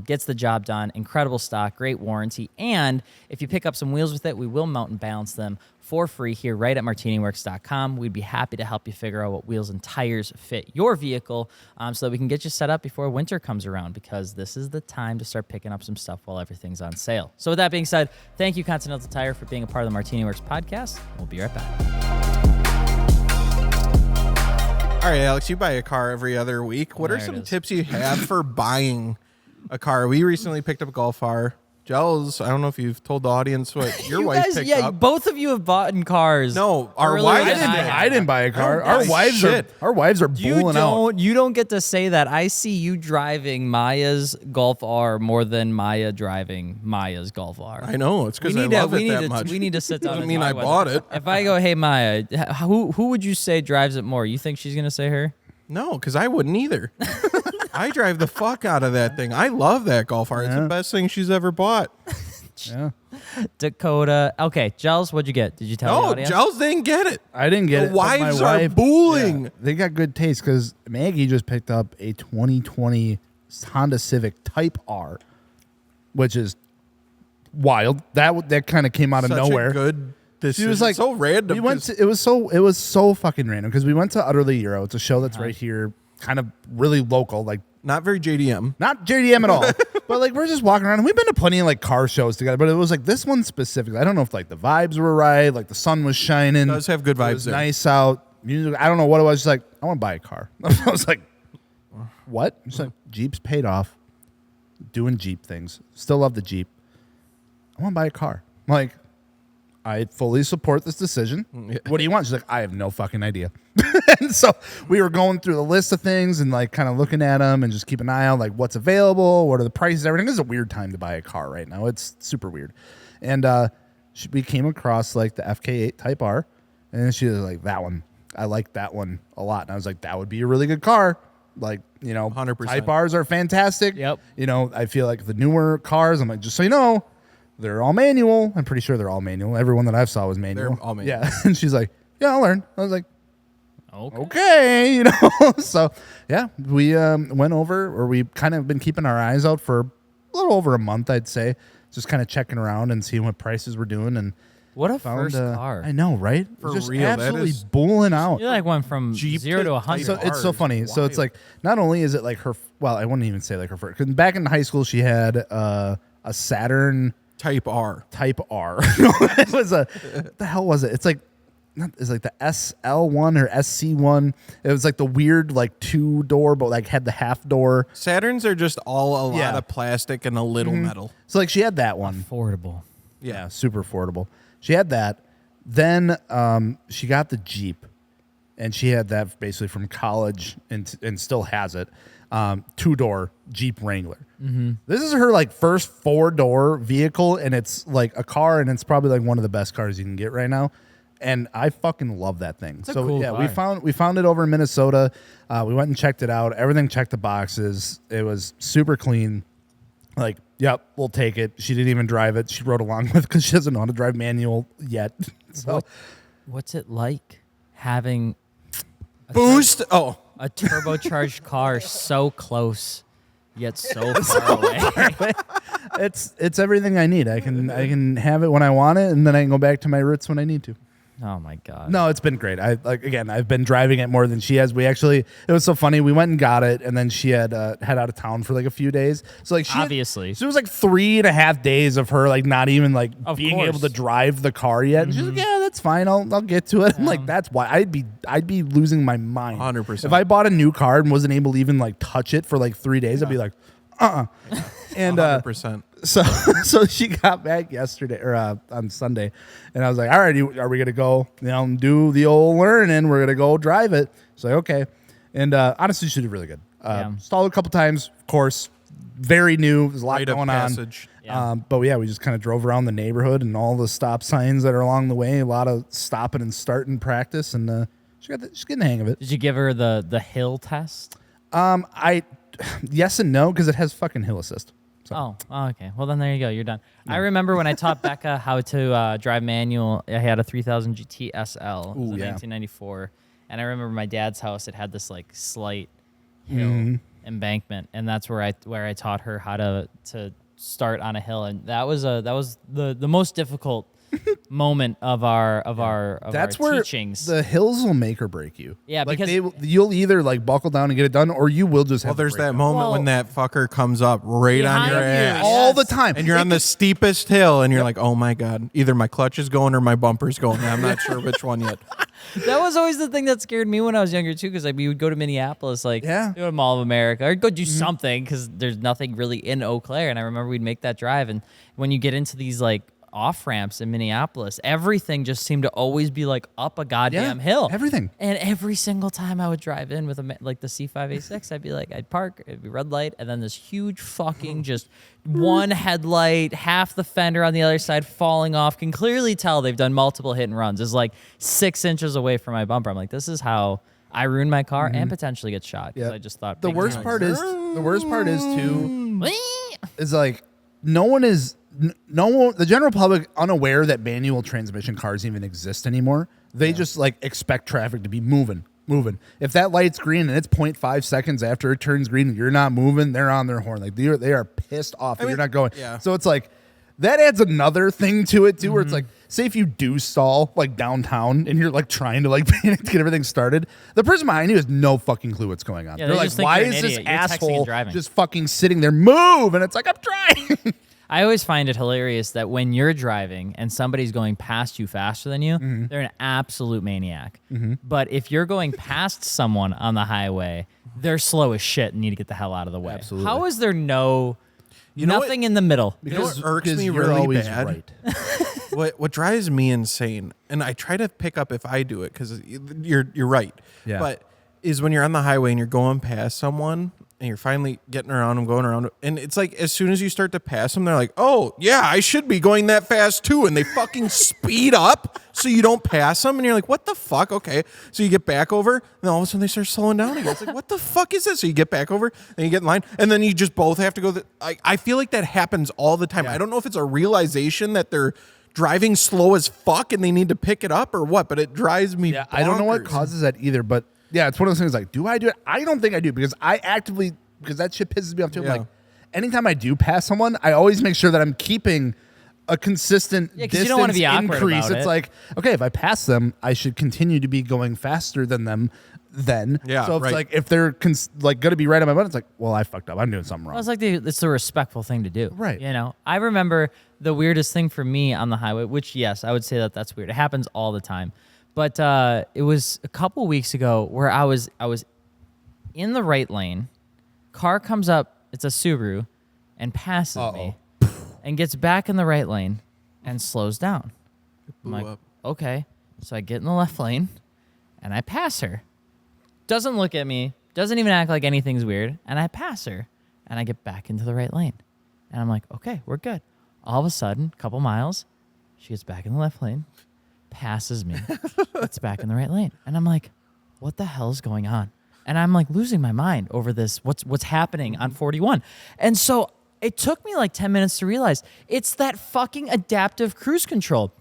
Speaker 3: Gets the job done. Incredible stock, great warranty. And if you pick up some wheels with it, we will mount and balance them for free here right at MartiniWorks.com. We'd be happy to help you figure out what wheels and tires fit your vehicle so that we can get you set up before winter comes around, because this is the time to start picking up some stuff while everything's on sale. So with that being said, thank you, Continental Tire, for being a part of the MartiniWorks podcast. We'll be right back.
Speaker 1: All right, Alex, you buy a car every other week. What are some tips you have for buying a car? We recently picked up a Golf R. Giles, I don't know if you've told the audience what your wife picked up.
Speaker 3: Both of you have bought in cars.
Speaker 1: No, our wives.
Speaker 2: I didn't buy a car. Our wives are bowling out.
Speaker 3: You don't get to say that. I see you driving Maya's Golf R more than Maya driving Maya's Golf R.
Speaker 1: I know. It's because I love it that much.
Speaker 3: We need to sit down.
Speaker 1: Doesn't mean I bought it.
Speaker 3: If I go, hey Maya, who would you say drives it more? You think she's gonna say her?
Speaker 1: No, because I wouldn't either. I drive the fuck out of that thing. I love that Golf R. It's the best thing she's ever bought.
Speaker 2: Yeah.
Speaker 3: Dakota. Okay, Giles, what'd you get? Did you tell the audience?
Speaker 1: No, Giles didn't get it.
Speaker 2: I didn't get it.
Speaker 1: The wives are booling.
Speaker 2: Yeah, they got good taste, because Maggie just picked up a 2020 Honda Civic Type R, which is wild. That kind of came out of nowhere.
Speaker 1: A good decision.
Speaker 2: She was like,
Speaker 1: so random.
Speaker 2: It was so fucking random, because we went to Utterly Euro. It's a show that's right here, kind of really local, like
Speaker 1: not very JDM.
Speaker 2: Not JDM at all. But like, we're just walking around, and we've been to plenty of like car shows together, but it was like this one specifically. I don't know if like the vibes were right, like the sun was shining.
Speaker 1: It does have good vibes.
Speaker 2: It was nice out. Music, I don't know what it was. Just like, I want to buy a car. I was like, what? It's like, Jeep's paid off, doing Jeep things. Still love the Jeep. I want to buy a car. I'm like, I fully support this decision. Yeah. What do you want? She's like, I have no fucking idea. And so we were going through the list of things and like kind of looking at them and just keep an eye on like what's available, what are the prices, everything. This is a weird time to buy a car right now. It's super weird. And we came across like the FK8 Type R, and she was like, that one. I like that one a lot. And I was like, that would be a really good car. Like,
Speaker 1: 100%.
Speaker 2: Type Rs are fantastic.
Speaker 3: Yep.
Speaker 2: I feel like the newer cars, I'm like, just so you know, they're all manual. I'm pretty sure they're all manual. Everyone that I've saw was manual.
Speaker 1: They're all manual.
Speaker 2: Yeah. And she's like, yeah, I'll learn. I was like, okay. So yeah, we went over, or we kind of been keeping our eyes out for a little over a month, I'd say, just kind of checking around and seeing what prices we're doing. And
Speaker 3: what a first car.
Speaker 2: I know, right?
Speaker 1: For
Speaker 2: just
Speaker 1: real,
Speaker 2: absolutely booling out.
Speaker 3: You like went from
Speaker 1: Jeep
Speaker 3: 0 to 100.
Speaker 2: So it's so funny. So it's like, not only is it like her, well, I wouldn't even say like her first, because back in high school she had a Saturn
Speaker 1: Type R.
Speaker 2: It was what the hell was it? It's like it's like the SL1 or SC1. It was like the weird like 2-door, but like had the half door.
Speaker 1: Saturns are just all a lot
Speaker 2: Yeah.
Speaker 1: of plastic and a little metal.
Speaker 2: So like she had that one.
Speaker 3: Affordable.
Speaker 2: Yeah, super affordable. She had that. Then she got the Jeep, and she had that basically from college and still has it. 2-door Jeep Wrangler. This is her like first 4-door vehicle, and it's like a car, and it's probably like one of the best cars you can get right now. And I fucking love that thing.
Speaker 3: It's a cool car.
Speaker 2: we found it over in Minnesota. We went and checked it out. Everything checked the boxes. It was super clean. Like, yep, we'll take it. She didn't even drive it. She rode along with because she doesn't know how to drive manual yet. So
Speaker 3: What's it like having
Speaker 1: Boost. Oh,
Speaker 3: a turbocharged car so close yet so far away?
Speaker 2: it's everything I need. I can have it when I want it, and then I can go back to my roots when I need to.
Speaker 3: Oh my god.
Speaker 2: No, it's been great. I've been driving it more than she has. It was so funny. We went and got it, and then she had head out of town for like a few days. So like
Speaker 3: Obviously.
Speaker 2: so it was like 3.5 days of her like not even like
Speaker 3: Of
Speaker 2: being
Speaker 3: course.
Speaker 2: able to drive the car yet. And she's like, yeah, that's fine. I'll get to it. I'm like, that's why I'd be losing my mind.
Speaker 1: 100%.
Speaker 2: If I bought a new car and wasn't able to even like touch it for like 3 days, I'd be like, And
Speaker 1: 100%.
Speaker 2: So she got back yesterday or on Sunday, and I was like, all right, are we gonna go? Do the old learning. We're gonna go drive it. So okay, and honestly, she did really good. Stalled a couple times, of course. Very new. There's a lot
Speaker 1: Rite of
Speaker 2: going
Speaker 1: passage.
Speaker 2: on. But yeah, we just kind of drove around the neighborhood and all the stop signs that are along the way. A lot of stopping and starting practice, and she's getting the hang of it.
Speaker 3: Did you give her the hill test?
Speaker 2: Yes and no, because it has fucking hill assist. So.
Speaker 3: Oh, okay. Well, then there you go. You're done. I remember when I taught Becca how to drive manual. I had a 3000 GT SL. It was in 1994, and I remember my dad's house. It had this like slight hill embankment, and that's where I taught her how to start on a hill, and that was the most difficult moment of our
Speaker 2: That's where
Speaker 3: teachings.
Speaker 2: The hills will make or break you.
Speaker 3: Yeah,
Speaker 2: like
Speaker 3: because
Speaker 2: you'll either like buckle down and get it done, or you will just have.
Speaker 1: Well, there's
Speaker 2: a
Speaker 1: that
Speaker 2: breakdown.
Speaker 1: moment when that fucker comes up right on your
Speaker 3: Behind you,
Speaker 1: ass.
Speaker 2: all the time,
Speaker 1: And you're on the steepest hill, and you're like, oh my God, either my clutch is going or my bumper's going. I'm not sure which one yet.
Speaker 3: That was always the thing that scared me when I was younger too, because like we would go to Minneapolis, like
Speaker 2: Yeah.
Speaker 3: go to Mall of America, or go do something because there's nothing really in Eau Claire. And I remember we'd make that drive, and when you get into these like off ramps in Minneapolis, everything just seemed to always be like up a goddamn hill.
Speaker 2: Everything.
Speaker 3: And every single time I would drive in with like the C5A6, I'd park, it'd be red light, and then this huge fucking just one headlight, half the fender on the other side falling off. Can clearly tell they've done multiple hit and runs. Is like 6 inches away from my bumper. I'm like, this is how I ruin my car and potentially get shot. Because I just thought
Speaker 2: the
Speaker 3: big
Speaker 2: worst
Speaker 3: noise.
Speaker 2: part is too is like the general public unaware that manual transmission cars even exist anymore. They just like expect traffic to be moving. If that light's green and it's 0.5 seconds after it turns green and you're not moving, they're on their horn. Like they are pissed off that you're not going.
Speaker 1: Yeah.
Speaker 2: So it's like that adds another thing to it too, where it's like, say if you do stall like downtown and you're like trying to like panic to get everything started, the person behind you has no fucking clue what's going on.
Speaker 3: Yeah,
Speaker 2: They're
Speaker 3: they
Speaker 2: like,
Speaker 3: just think
Speaker 2: why
Speaker 3: you're an
Speaker 2: is this
Speaker 3: idiot. You're texting and
Speaker 2: asshole
Speaker 3: driving.
Speaker 2: just fucking sitting there? Move! And it's like, I'm trying.
Speaker 3: I always find it hilarious that when you're driving and somebody's going past you faster than you, they're an absolute maniac. But if you're going past someone on the highway, they're slow as shit and need to get the hell out of the way.
Speaker 2: Absolutely.
Speaker 3: How is there
Speaker 1: know
Speaker 3: nothing in the middle?
Speaker 1: You know what irks
Speaker 2: Because
Speaker 1: me
Speaker 2: you're
Speaker 1: really
Speaker 2: always
Speaker 1: bad?
Speaker 2: right.
Speaker 1: What drives me insane, and I try to pick up if I do it because you're right.
Speaker 2: Yeah.
Speaker 1: But is when you're on the highway and you're going past someone and you're finally getting around them, going around, and it's like as soon as you start to pass them, they're like, "Oh yeah, I should be going that fast too," and they fucking speed up so you don't pass them, and you're like, "What the fuck?" Okay, so you get back over, and then all of a sudden they start slowing down again. It's like, "What the fuck is this?" So you get back over, and you get in line, and then you just both have to go. I feel like that happens all the time. I don't know if it's a realization that they're driving slow as fuck and they need to pick it up or what, but it drives me.
Speaker 2: Yeah, I don't know what
Speaker 1: bonkers.
Speaker 2: causes that either, but yeah, it's one of those things like, do I do it? I don't think I do because because that shit pisses me off too.
Speaker 1: Yeah.
Speaker 2: Like, anytime I do pass someone, I always make sure that I'm keeping a consistent
Speaker 3: 'cause you
Speaker 2: distance
Speaker 3: don't wanna be awkward
Speaker 2: increase.
Speaker 3: about
Speaker 2: It's
Speaker 3: it.
Speaker 2: like, okay, if I pass them, I should continue to be going faster than them then.
Speaker 1: Yeah,
Speaker 2: So it's
Speaker 1: right.
Speaker 2: like, if they're like going to be right on my butt, it's like, well, I fucked up. I'm doing something wrong.
Speaker 3: Well, it's like it's the respectful thing to do.
Speaker 2: Right.
Speaker 3: You know, I remember the weirdest thing for me on the highway, which, yes, I would say that that's weird. It happens all the time. But it was a couple weeks ago where I was in the right lane. Car comes up, it's a Subaru, and passes me and gets back in the right lane and slows down. I'm like, okay. So I get in the left lane and I pass her. Doesn't look at me, doesn't even act like anything's weird, and I pass her and I get back into the right lane. And I'm like, okay, we're good. All of a sudden, a couple miles, she gets back in the left lane, passes me, gets back in the right lane. And I'm like, what the hell is going on? And I'm like losing my mind over this, what's happening on 41. And so it took me like 10 minutes to realize it's that fucking adaptive cruise control.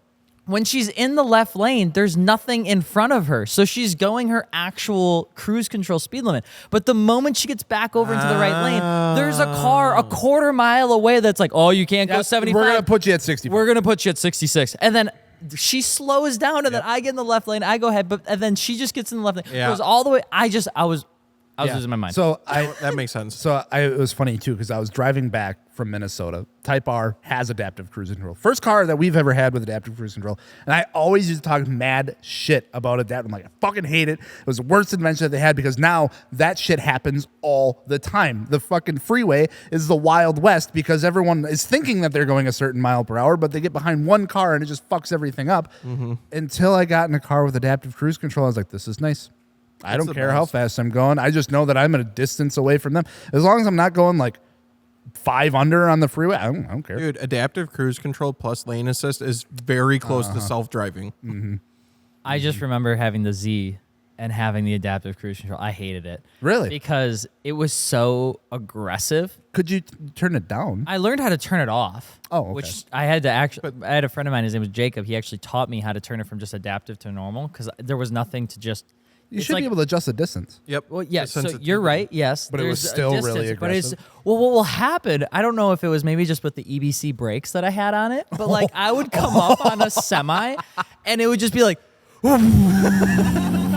Speaker 3: When she's in the left lane, there's nothing in front of her. So she's going her actual cruise control speed limit. But the moment she gets back over into the right lane, there's a car a quarter mile away that's like, oh, you can't go 75.
Speaker 2: We're going to put you at 60.
Speaker 3: We're going to put you at 66. And then she slows down, and then I get in the left lane. I go ahead, and then she just gets in the left lane. Goes all the way. I was losing my mind.
Speaker 2: So
Speaker 1: that makes sense.
Speaker 2: So it was funny too because I was driving back from Minnesota. Type R has adaptive cruise control. First car that we've ever had with adaptive cruise control, and I always used to talk mad shit about adaptive. I'm like, I fucking hate it. It was the worst invention that they had because now that shit happens all the time. The fucking freeway is the Wild West because everyone is thinking that they're going a certain mile per hour, but they get behind one car and it just fucks everything up. Until I got in a car with adaptive cruise control, I was like, this is nice. I don't care how fast I'm going. I just know that I'm at a distance away from them. As long as I'm not going like 5 under on the freeway, I don't care.
Speaker 1: Dude, adaptive cruise control plus lane assist is very close to self-driving.
Speaker 3: I just remember having the Z and having the adaptive cruise control. I hated it.
Speaker 2: Really?
Speaker 3: Because it was so aggressive.
Speaker 2: Could you turn it down?
Speaker 3: I learned how to turn it off.
Speaker 2: Oh, okay.
Speaker 3: Which I had to actually. I had a friend of mine. His name was Jacob. He actually taught me how to turn it from just adaptive to normal because there was nothing to just.
Speaker 2: You should be able to adjust the distance.
Speaker 1: Yep.
Speaker 3: Well, yeah. So you're right. Yes,
Speaker 2: but it was still really aggressive.
Speaker 3: But it's what will happen? I don't know if it was maybe just with the EBC brakes that I had on it, but like I would come up on a semi, and it would just be like.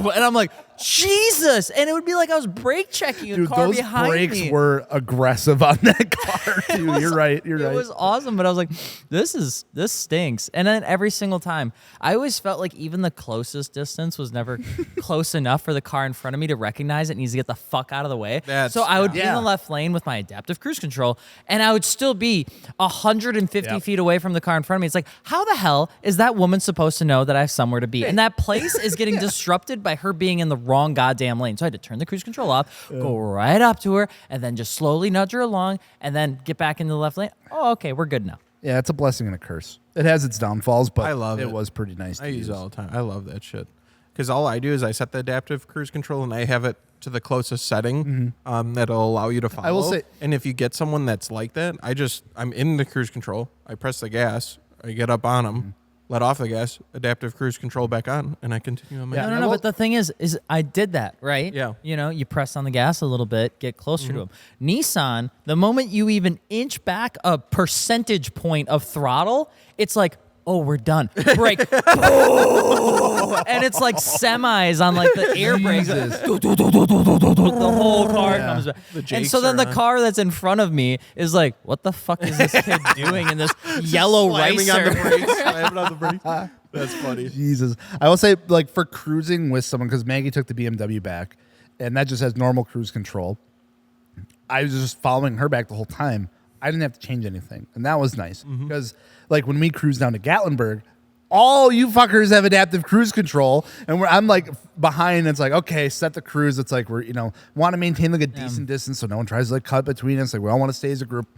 Speaker 3: And I'm like, Jesus! And it would be like I was brake checking a car behind me.
Speaker 2: Those brakes were aggressive on that car, too. You're right.
Speaker 3: It was awesome, but I was like, this stinks. And then every single time, I always felt like even the closest distance was never close enough for the car in front of me to recognize it needs to get the fuck out of the way. So I would be in the left lane with my adaptive cruise control, and I would still be 150 feet away from the car in front of me. It's like, how the hell is that woman supposed to know that I have somewhere to be? And that place is getting disrupted by her being in the wrong goddamn lane. So I had to turn the cruise control off, go right up to her, and then just slowly nudge her along, and then get back into the left lane. Oh, okay, we're good now.
Speaker 2: Yeah, it's a blessing and a curse. It has its downfalls, but
Speaker 1: I love it.
Speaker 2: It was pretty nice to
Speaker 1: use it all the time. I love that shit. Because all I do is I set the adaptive cruise control and I have it to the closest setting that'll allow you to follow.
Speaker 2: I will say,
Speaker 1: and if you get someone that's like that, I'm in the cruise control. I press the gas. I get up on them. Let off the gas, adaptive cruise control back on, and I continue on my
Speaker 3: journey. No, but the thing is I did that, right?
Speaker 1: Yeah.
Speaker 3: You know, you press on the gas a little bit, get closer to them. Nissan, the moment you even inch back a percentage point of throttle, it's like, oh, we're done. Brake. And it's like semis on like the air brakes. The whole car comes back. And so then the car that's in front of me is like, what the fuck is this kid doing in this yellow racer?
Speaker 1: Slamming on the brakes. That's funny.
Speaker 2: Jesus. I will say, like, for cruising with someone, because Maggie took the BMW back, and that just has normal cruise control. I was just following her back the whole time. I didn't have to change anything, and that was nice because, like, when we cruise down to Gatlinburg, all you fuckers have adaptive cruise control, and I'm like behind. It's like, okay, set the cruise. It's like we're want to maintain like a decent distance so no one tries to like cut between us. Like we all want to stay as a group,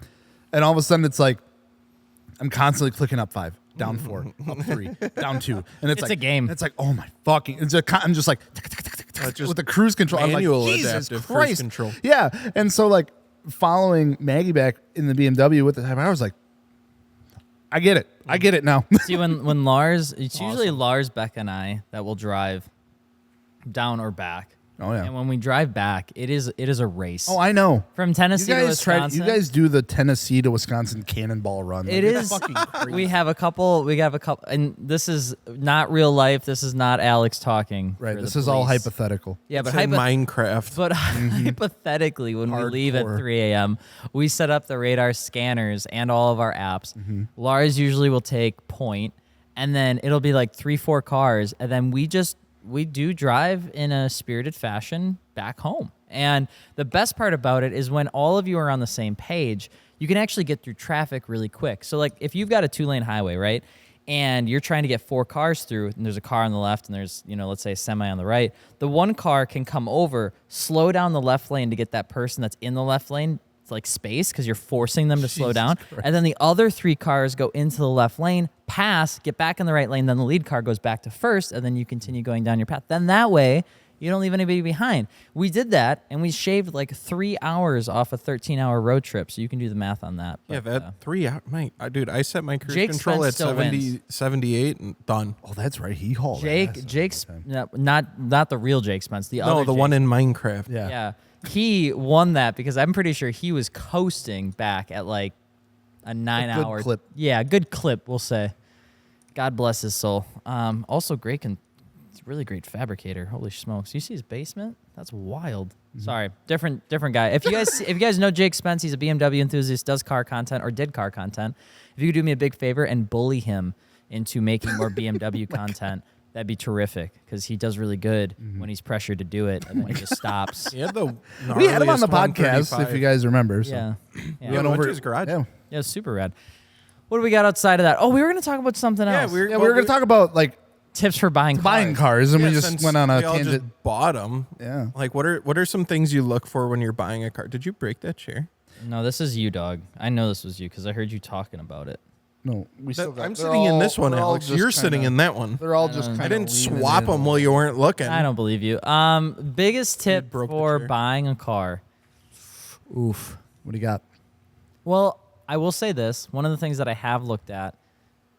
Speaker 2: and all of a sudden it's like I'm constantly clicking up 5, down 4, up 3, down 2, and it's like
Speaker 3: a game.
Speaker 2: It's like, oh my fucking! I'm just like with the cruise control. I'm like, Jesus Christ!
Speaker 1: Cruise control.
Speaker 2: Yeah, and so like. Following Maggie back in the BMW with the time, I was like, I get it. I get it now.
Speaker 3: See, when Lars, it's usually Lars, Becca, and I that will drive down or back.
Speaker 2: Oh yeah.
Speaker 3: And when we drive back, it is a race.
Speaker 2: Oh, I know.
Speaker 3: From Tennessee to Wisconsin.
Speaker 2: You guys do the Tennessee to Wisconsin cannonball run.
Speaker 3: It is fucking crazy. We have a couple, and this is not real life. This is not Alex talking.
Speaker 2: Right. This is all hypothetical.
Speaker 3: Yeah, but
Speaker 1: Minecraft.
Speaker 3: But hypothetically, when we leave at 3 a.m., we set up the radar scanners and all of our apps. Lars usually will take point, and then it'll be like 3-4 cars, and then we do drive in a spirited fashion back home. And the best part about it is when all of you are on the same page, you can actually get through traffic really quick. So like if you've got a 2-lane highway, right, and you're trying to get 4 cars through, and there's a car on the left and there's, let's say a semi on the right, the one car can come over, slow down the left lane to get that person that's in the left lane like space, because you're forcing them to slow down.
Speaker 2: Christ.
Speaker 3: And then the other 3 cars go into the left lane, pass, get back in the right lane, then the lead car goes back to first, and then you continue going down your path. Then that way, you don't leave anybody behind. We did that, and we shaved like 3 hours off a 13-hour road trip, so you can do the math on that.
Speaker 1: Yeah,
Speaker 3: But,
Speaker 1: that 3 hours. Dude, I set my cruise
Speaker 3: Jake
Speaker 1: control
Speaker 3: Spence
Speaker 1: at
Speaker 3: still
Speaker 1: 70, 78 and done.
Speaker 2: Oh, that's right. He hauled ass
Speaker 3: Jake's
Speaker 2: all the time.
Speaker 3: not the real Jake Spence, the other
Speaker 1: No, the
Speaker 3: Jake.
Speaker 1: one in Minecraft.
Speaker 2: Yeah.
Speaker 3: Yeah. He won that because I'm pretty sure he was coasting back at like a 9-hour
Speaker 2: clip.
Speaker 3: Yeah, good clip, we'll say. God bless his soul. Also he's a really great fabricator. Holy smokes. You see his basement? That's wild. Sorry. Different guy. If you guys know Jake Spence, he's a BMW enthusiast, does car content or did car content. If you could do me a big favor and bully him into making more BMW content, that'd be terrific, because he does really good when he's pressured to do it, and then he just stops.
Speaker 1: He had the
Speaker 2: We had him on the
Speaker 1: gnarliest
Speaker 2: podcast,
Speaker 1: 135.
Speaker 2: if you guys remember. So.
Speaker 3: Yeah.
Speaker 1: Yeah,
Speaker 3: Yeah.
Speaker 1: we went to his garage.
Speaker 2: Yeah.
Speaker 3: Yeah, super rad. What do we got outside of that? Oh, we were going to talk about something else.
Speaker 1: we're-
Speaker 2: Yeah, we were going to talk about like
Speaker 3: Tips for buying
Speaker 2: cars, and we
Speaker 1: Yeah,
Speaker 2: just
Speaker 1: since
Speaker 2: went on a
Speaker 1: we all
Speaker 2: tangent.
Speaker 1: just bought them.
Speaker 2: Yeah.
Speaker 1: Like, what are some things you look for when you're buying a car? Did you break that chair?
Speaker 3: No, this is you, dog. I know this was you because I heard you talking about it.
Speaker 2: No, we still got.
Speaker 1: I'm
Speaker 2: they're
Speaker 1: sitting in
Speaker 2: all-
Speaker 1: this one,
Speaker 2: they're all
Speaker 1: Alex.
Speaker 2: just
Speaker 1: You're
Speaker 2: kinda-
Speaker 1: sitting in that one.
Speaker 2: They're all just.
Speaker 3: I
Speaker 2: kinda
Speaker 1: I didn't
Speaker 2: leaning
Speaker 1: swap
Speaker 2: in.
Speaker 1: them while you weren't looking.
Speaker 3: I don't believe you. Biggest tip
Speaker 1: broke the
Speaker 3: for
Speaker 1: chair.
Speaker 3: buying a car. Oof.
Speaker 2: What do you got?
Speaker 3: Well, I will say this. One of the things that I have looked at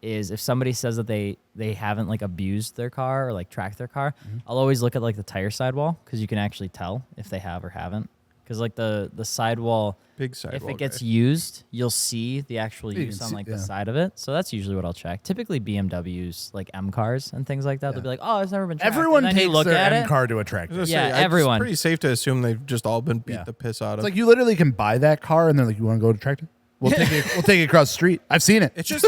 Speaker 3: is if somebody says that they haven't like abused their car or like tracked their car, I'll always look at like the tire sidewall, because you can actually tell if they have or haven't. Because like the sidewall,
Speaker 1: Big sidewall.
Speaker 3: if it gets
Speaker 1: guy.
Speaker 3: used, you'll see the actual
Speaker 2: You
Speaker 3: use
Speaker 2: can
Speaker 3: on
Speaker 2: see-
Speaker 3: like
Speaker 2: yeah.
Speaker 3: the side of it. So that's usually what I'll check. Typically BMWs, like M cars and things like that, they'll be like, oh, it's never been tracked.
Speaker 2: Everyone
Speaker 3: and then you
Speaker 2: takes
Speaker 3: look
Speaker 2: their
Speaker 3: at
Speaker 2: M
Speaker 3: it.
Speaker 2: car to a tractor.
Speaker 1: I was
Speaker 2: It's
Speaker 1: gonna
Speaker 3: Yeah,
Speaker 1: say,
Speaker 3: everyone.
Speaker 1: It's pretty safe to assume they've just all been beat
Speaker 2: Yeah.
Speaker 1: the piss out of.
Speaker 2: like you literally can buy that car, and they're like, "You want to go to tractor? We'll take it. We'll take it across the street. I've seen it.
Speaker 1: It's just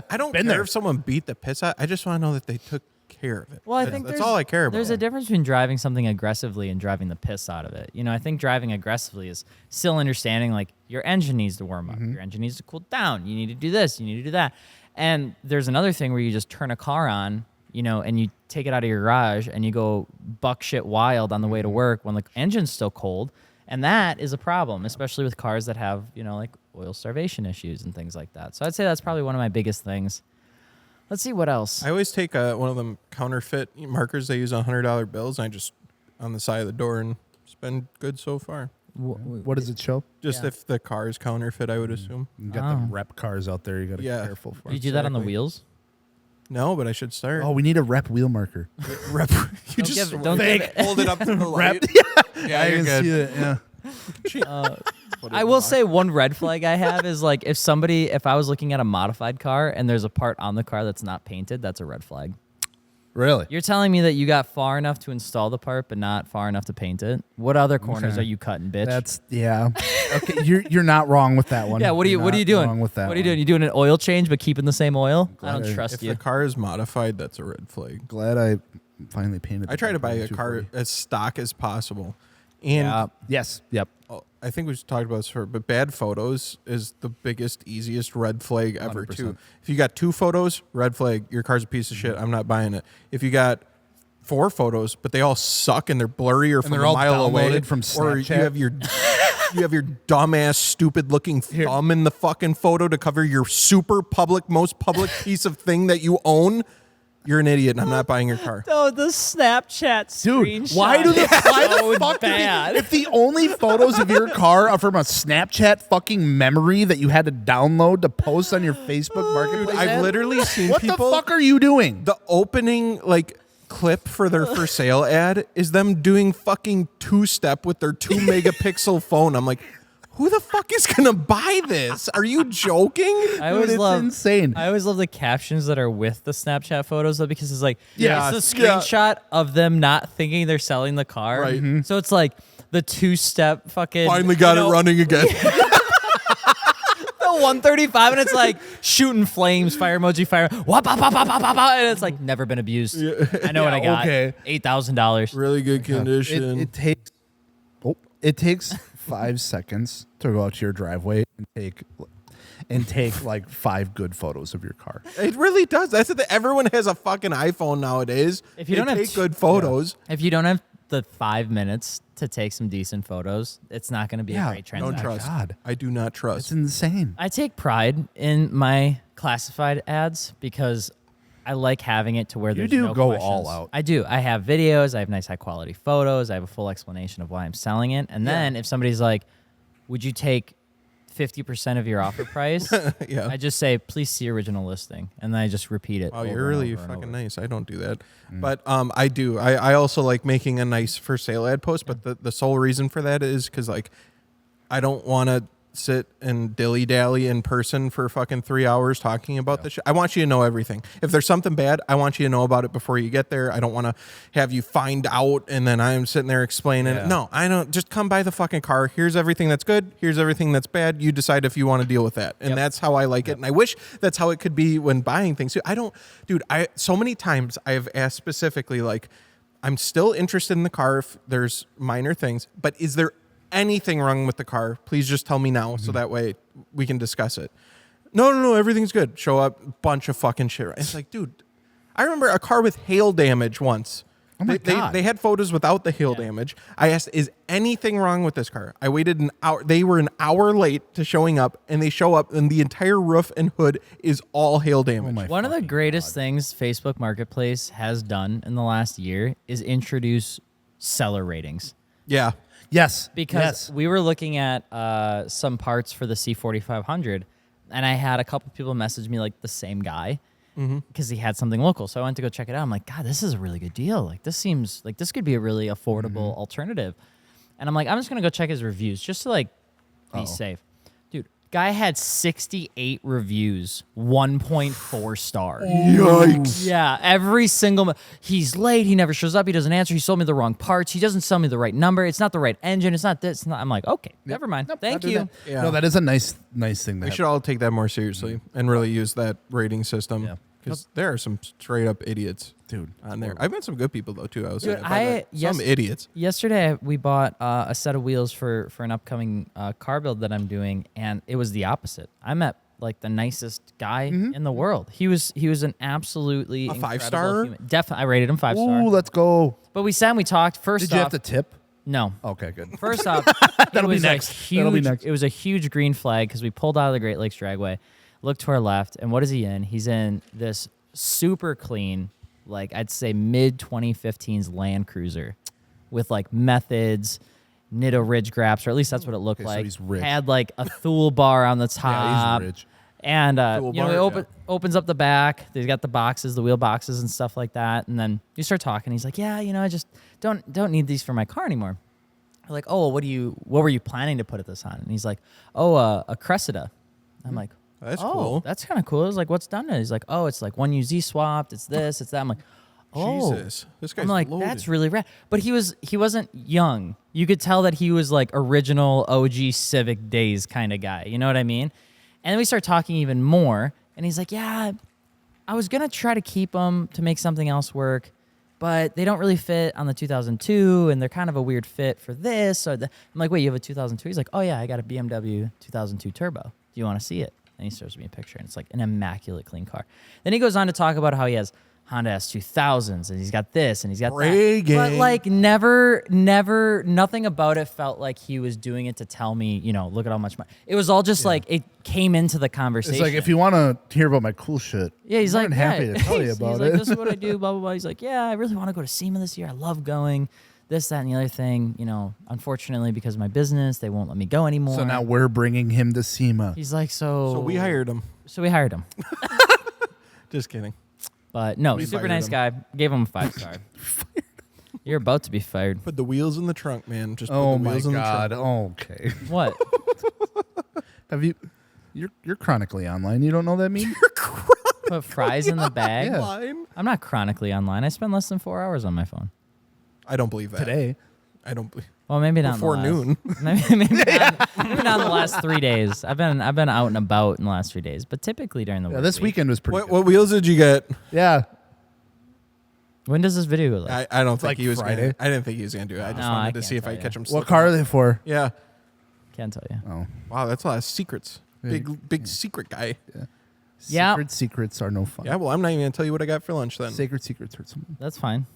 Speaker 1: I don't
Speaker 2: Been
Speaker 1: care
Speaker 2: there.
Speaker 1: if someone beat the piss out. I just want to know that they took care of it.
Speaker 3: Well, I think
Speaker 1: that's
Speaker 3: there's,
Speaker 1: all I care about.
Speaker 3: There's a difference between driving something aggressively and driving the piss out of it. I think driving aggressively is still understanding like your engine needs to warm up, your engine needs to cool down. You need to do this, you need to do that. And there's another thing where you just turn a car on, and you take it out of your garage and you go buck shit wild on the way to work when the engine's still cold. And that is a problem, especially with cars that have, like oil starvation issues and things like that. So I'd say that's probably one of my biggest things. Let's see what else.
Speaker 1: I always take one of them counterfeit markers they use on $100 bills, and I just on the side of the door, and it's been good so far.
Speaker 2: What does it show?
Speaker 1: Just
Speaker 3: Yeah.
Speaker 1: if the car is counterfeit, I would assume.
Speaker 2: You got
Speaker 3: Oh.
Speaker 2: the rep cars out there. You got to
Speaker 1: Yeah.
Speaker 2: be careful for.
Speaker 3: Do you do that on the
Speaker 1: exactly.
Speaker 3: wheels?
Speaker 1: No, but I should start.
Speaker 2: Oh, we need a rep wheel marker.
Speaker 1: Rep. You just
Speaker 3: don't give it-
Speaker 1: hold it up to the light. Yeah,
Speaker 2: I
Speaker 1: you're
Speaker 2: can
Speaker 1: good.
Speaker 2: see it. Yeah.
Speaker 3: I will say one red flag I have is like if I was looking at a modified car and there's a part on the car that's not painted, that's a red flag.
Speaker 2: Really?
Speaker 3: You're telling me that you got far enough to install the part but not far enough to paint it? What other corners
Speaker 2: Okay.
Speaker 3: are you cutting, bitch?
Speaker 2: That's yeah. Okay, you're not wrong with that one.
Speaker 3: yeah, what are
Speaker 2: You're
Speaker 3: you
Speaker 2: not
Speaker 3: doing?
Speaker 2: Wrong with that
Speaker 3: What are you
Speaker 2: one.
Speaker 3: doing? You doing an oil change but keeping the same oil? I don't
Speaker 2: Glad I-
Speaker 3: trust
Speaker 1: If
Speaker 3: you.
Speaker 1: the car is modified, that's a red flag.
Speaker 2: Glad I finally painted.
Speaker 1: I try to buy a car as stock as possible. And
Speaker 3: Yeah.
Speaker 2: Yes. Yep.
Speaker 1: I think we've talked about this before, but bad photos is the biggest, easiest red flag ever,
Speaker 2: 100%.
Speaker 1: too. If you got 2 photos, red flag, your car's a piece of shit. I'm not buying it. If you got 4 photos, but they all suck and they're blurry or from
Speaker 2: they're
Speaker 1: a
Speaker 2: all
Speaker 1: mile away,
Speaker 2: downloaded from
Speaker 1: or you
Speaker 2: Snapchat.
Speaker 1: have your dumbass, stupid-looking thumb in the fucking photo to cover your super public, most public piece of thing that you own, you're an idiot, and I'm not buying your car.
Speaker 3: Oh, the Snapchat
Speaker 2: Dude, why the fuck
Speaker 3: bad?
Speaker 2: if the only photos of your car are from a Snapchat fucking memory that you had to download to post on your Facebook Marketplace?
Speaker 1: I've
Speaker 2: ad?
Speaker 1: literally seen
Speaker 2: What
Speaker 1: people.
Speaker 2: the fuck are you doing?
Speaker 1: The opening clip for their for sale ad is them doing fucking 2-step with their 2-megapixel phone. I'm like, who the fuck is gonna buy this? Are you joking?
Speaker 3: I always
Speaker 2: it's
Speaker 3: love
Speaker 2: insane.
Speaker 3: I always love the captions that are with the Snapchat photos though, because it's like
Speaker 1: Yeah,
Speaker 3: it's the
Speaker 1: yeah.
Speaker 3: screenshot of them not thinking they're selling the car.
Speaker 1: Right.
Speaker 3: So it's like the 2-step fucking
Speaker 1: Finally got it running again.
Speaker 3: The 135 and it's like shooting flames, fire emoji, fire, wah, bah, bah, bah, bah, bah, bah, and it's like never been abused. I know what I got.
Speaker 2: Okay.
Speaker 3: $8,000.
Speaker 1: Really good condition.
Speaker 2: It takes 5 seconds to go out to your driveway and take like 5 good photos of your car.
Speaker 1: It really does. That's the thing. Everyone has a fucking iPhone nowadays.
Speaker 3: If you don't have
Speaker 1: take good photos.
Speaker 3: If you don't have the 5 minutes to take some decent photos, it's not going to be a great transaction.
Speaker 1: Don't trust.
Speaker 2: God.
Speaker 1: I do not
Speaker 2: It's
Speaker 1: trust.
Speaker 2: insane.
Speaker 3: I take pride in my classified ads because I like having it to where there's
Speaker 2: do
Speaker 3: no
Speaker 2: go
Speaker 3: questions.
Speaker 2: all out.
Speaker 3: I do. I have videos. I have nice high quality photos. I have a full explanation of why I'm selling it. And then if somebody's like, would you take 50% of your offer price?
Speaker 1: Yeah.
Speaker 3: I just say, please see original listing. And then I just repeat it.
Speaker 1: Oh,
Speaker 3: over
Speaker 1: you're
Speaker 3: and
Speaker 1: really
Speaker 3: over and
Speaker 1: fucking
Speaker 3: over.
Speaker 1: nice. I don't do that. But I do. I also like making a nice for sale ad post, but the sole reason for that is because like I don't want to sit and dilly dally in person for fucking 3 hours talking about this shit. I want you to know everything. If there's something bad, I want you to know about it before you get there. I don't want to have you find out and then I'm sitting there explaining it. No, I don't. Just come buy the fucking car. Here's everything that's good. Here's everything that's bad. You decide if you want to deal with that. And that's how I like it. And I wish that's how it could be when buying things too. So many times I have asked specifically, like, I'm still interested in the car if there's minor things, but is there anything wrong with the car? Please just tell me now so that way we can discuss it. No, everything's good. Show up, bunch of fucking shit. It's like, dude, I remember a car with hail damage once.
Speaker 2: Oh my God.
Speaker 1: They had photos without the hail damage. I asked, is anything wrong with this car? I waited an hour. They were an hour late to showing up, and they show up, and the entire roof and hood is all hail damage.
Speaker 3: One of the greatest things Facebook Marketplace has done in the last year is introduce seller ratings.
Speaker 1: Yeah.
Speaker 2: Yes.
Speaker 3: Because we were looking at some parts for the C4500, and I had a couple people message me like the same guy because he had something local. So I went to go check it out. I'm like, God, this is a really good deal. Like this seems like this could be a really affordable alternative. And I'm like, I'm just gonna go check his reviews just to like be safe. Dude, guy had 68 reviews, 1.4 stars.
Speaker 1: Yikes.
Speaker 3: Yeah, every single. He's late. He never shows up. He doesn't answer. He sold me the wrong parts. He doesn't sell me the right number. It's not the right engine. It's not this. It's not. I'm like, okay, never mind. Thank you.
Speaker 1: Yeah.
Speaker 2: No, that is a nice thing.
Speaker 1: We should all take that more seriously and really use that rating system.
Speaker 2: Yeah.
Speaker 1: Because there are some straight up idiots,
Speaker 2: Dude,
Speaker 1: on there. I've met some good people though too. I was
Speaker 3: Dude,
Speaker 1: saying, some idiots.
Speaker 3: Yesterday, we bought a set of wheels for an upcoming car build that I'm doing, and it was the opposite. I met like the nicest guy in the world. He was an absolutely
Speaker 1: A
Speaker 3: incredible
Speaker 1: 5-star?
Speaker 3: human. Definitely, I rated him 5-star.
Speaker 2: Ooh, let's go.
Speaker 3: But we sat and we talked. First
Speaker 2: Did you have
Speaker 3: off,
Speaker 2: to tip?
Speaker 3: no.
Speaker 2: Okay, good.
Speaker 3: First off,
Speaker 2: That'll be
Speaker 3: it was
Speaker 2: next.
Speaker 3: A huge,
Speaker 2: That'll be next.
Speaker 3: It was a huge green flag because we pulled out of the Great Lakes Dragway, looked to our left, and what is he in? He's in this super clean, like I'd say mid 2015s Land Cruiser with like methods, Nitto ridge graps, or at least that's what it looked
Speaker 2: Okay, so
Speaker 3: like.
Speaker 2: he's rich.
Speaker 3: Had like a Thule bar on the top.
Speaker 2: Yeah, he's rich.
Speaker 3: And
Speaker 1: Thule
Speaker 3: you know,
Speaker 1: bar,
Speaker 3: he opens up the back. He's got the boxes, the wheel boxes and stuff like that. And then you start talking. He's like, "Yeah, you know, I just don't need these for my car anymore." We're like, "Oh, what were you planning to put this on?" And he's like, "Oh, a Cressida." I'm like,
Speaker 1: That's
Speaker 3: "Oh,
Speaker 1: cool.
Speaker 3: that's kind of cool." I was like, "What's done it?" He's like, "Oh, it's like 1UZ swapped. It's this, it's that." I'm like, "Oh,
Speaker 1: Jesus, this guy's
Speaker 3: I'm like,
Speaker 1: loaded.
Speaker 3: that's really rad." But he wasn't young. You could tell that he was like original OG Civic days kind of guy. You know what I mean? And then we start talking even more, and he's like, "Yeah, I was gonna try to keep them to make something else work, but they don't really fit on the 2002, and they're kind of a weird fit for this." I'm like, "Wait, you have a 2002?" He's like, "Oh yeah, I got a BMW 2002 Turbo. Do you want to see it?" And he shows me a picture, and it's like an immaculate clean car. Then he goes on to talk about how he has Honda S2000s, and he's got this, and he's got
Speaker 1: Bragging.
Speaker 3: that. But like never, nothing about it felt like he was doing it to tell me, you know, look at how much money. It was all just like it came into the conversation.
Speaker 2: It's like, if you want to hear about my cool shit,
Speaker 3: yeah, he's
Speaker 2: I'm
Speaker 3: like,
Speaker 2: happy
Speaker 3: yeah.
Speaker 2: to tell you
Speaker 3: He's
Speaker 2: about
Speaker 3: like,
Speaker 2: it.
Speaker 3: this is what I do, blah, blah, blah. He's like, yeah, I really want to go to SEMA this year. I love going. This, that, and the other thing. You know, unfortunately, because of my business, they won't let me go anymore.
Speaker 2: So now we're bringing him to SEMA.
Speaker 3: He's like,
Speaker 1: So we hired him.
Speaker 3: So we hired him.
Speaker 1: Just kidding.
Speaker 3: But no,
Speaker 1: We
Speaker 3: super
Speaker 1: fired
Speaker 3: nice
Speaker 1: him.
Speaker 3: guy. Gave him a 5-star. You're about to be fired.
Speaker 1: Put the wheels in the trunk, man. Just put
Speaker 2: Oh
Speaker 1: the
Speaker 2: my
Speaker 1: wheels in the
Speaker 2: God.
Speaker 1: trunk.
Speaker 2: Okay.
Speaker 3: What?
Speaker 2: Have you? You're chronically online. You don't know that meme?
Speaker 3: Put fries in the bag?
Speaker 2: Yeah.
Speaker 1: Line?
Speaker 3: I'm not chronically online. I spend less than 4 hours on my phone.
Speaker 1: I don't believe that.
Speaker 2: Today.
Speaker 1: I don't believe.
Speaker 3: Well, maybe not
Speaker 1: before
Speaker 3: in the
Speaker 1: noon.
Speaker 3: Maybe not in the last 3 days. I've been out and about in the last 3 days, but typically during the
Speaker 2: Yeah,
Speaker 3: work
Speaker 2: this
Speaker 3: week.
Speaker 2: weekend was pretty good.
Speaker 1: What wheels did you get?
Speaker 2: Yeah.
Speaker 3: When does this video go live?
Speaker 1: I don't think
Speaker 2: Like
Speaker 1: he was
Speaker 2: Friday?
Speaker 1: I didn't think he was gonna do it. I just
Speaker 3: No, I
Speaker 1: wanted to
Speaker 3: can't
Speaker 1: see if
Speaker 3: tell
Speaker 1: I
Speaker 3: you.
Speaker 1: catch him.
Speaker 2: What
Speaker 1: slipping.
Speaker 2: car are they for?
Speaker 1: Yeah.
Speaker 3: Can't tell you.
Speaker 2: Oh.
Speaker 1: Wow, that's a lot of secrets. Big secret guy.
Speaker 3: Yeah.
Speaker 2: Secrets are no fun.
Speaker 1: Yeah. Well, I'm not even gonna tell you what I got for lunch then.
Speaker 2: Sacred secrets hurt someone.
Speaker 3: That's fine.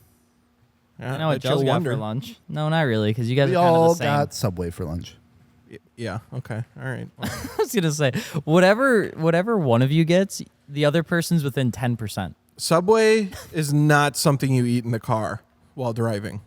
Speaker 1: Yeah,
Speaker 3: I know what
Speaker 1: bet you'll
Speaker 3: Joe's got
Speaker 1: wonder.
Speaker 3: for lunch. No, not really, because you guys
Speaker 2: We
Speaker 3: are kind of
Speaker 2: all
Speaker 3: the same.
Speaker 2: got Subway for lunch.
Speaker 1: Yeah. Okay. All right. Well,
Speaker 3: I was gonna say whatever one of you gets, the other person's within 10%.
Speaker 1: Subway is not something you eat in the car while driving.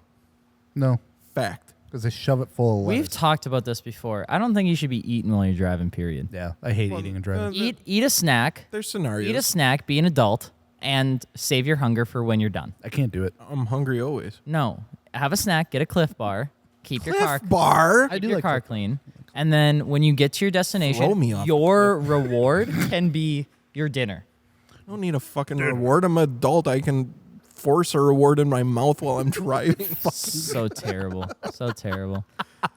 Speaker 2: No,
Speaker 1: Fact.
Speaker 2: because they shove it full of
Speaker 3: We've
Speaker 2: lettuce.
Speaker 3: talked about this before. I don't think you should be eating while you're driving. Period.
Speaker 2: Yeah, I hate eating and driving.
Speaker 3: Eat a snack.
Speaker 1: There's scenarios.
Speaker 3: Eat a snack. Be an adult and save your hunger for when you're done.
Speaker 2: I can't do it.
Speaker 1: I'm hungry always.
Speaker 3: No, have a snack. Get a Cliff Bar. Keep your car.
Speaker 1: Bar.
Speaker 3: Keep
Speaker 2: do
Speaker 3: your
Speaker 2: like
Speaker 3: car
Speaker 2: Clif-
Speaker 3: clean. And then when you get to your
Speaker 1: Throw me
Speaker 3: destination,
Speaker 1: off
Speaker 3: your reward can be your dinner.
Speaker 1: I don't need a fucking reward. I'm an adult. I can force a reward in my mouth while I'm driving.
Speaker 3: So terrible. So terrible.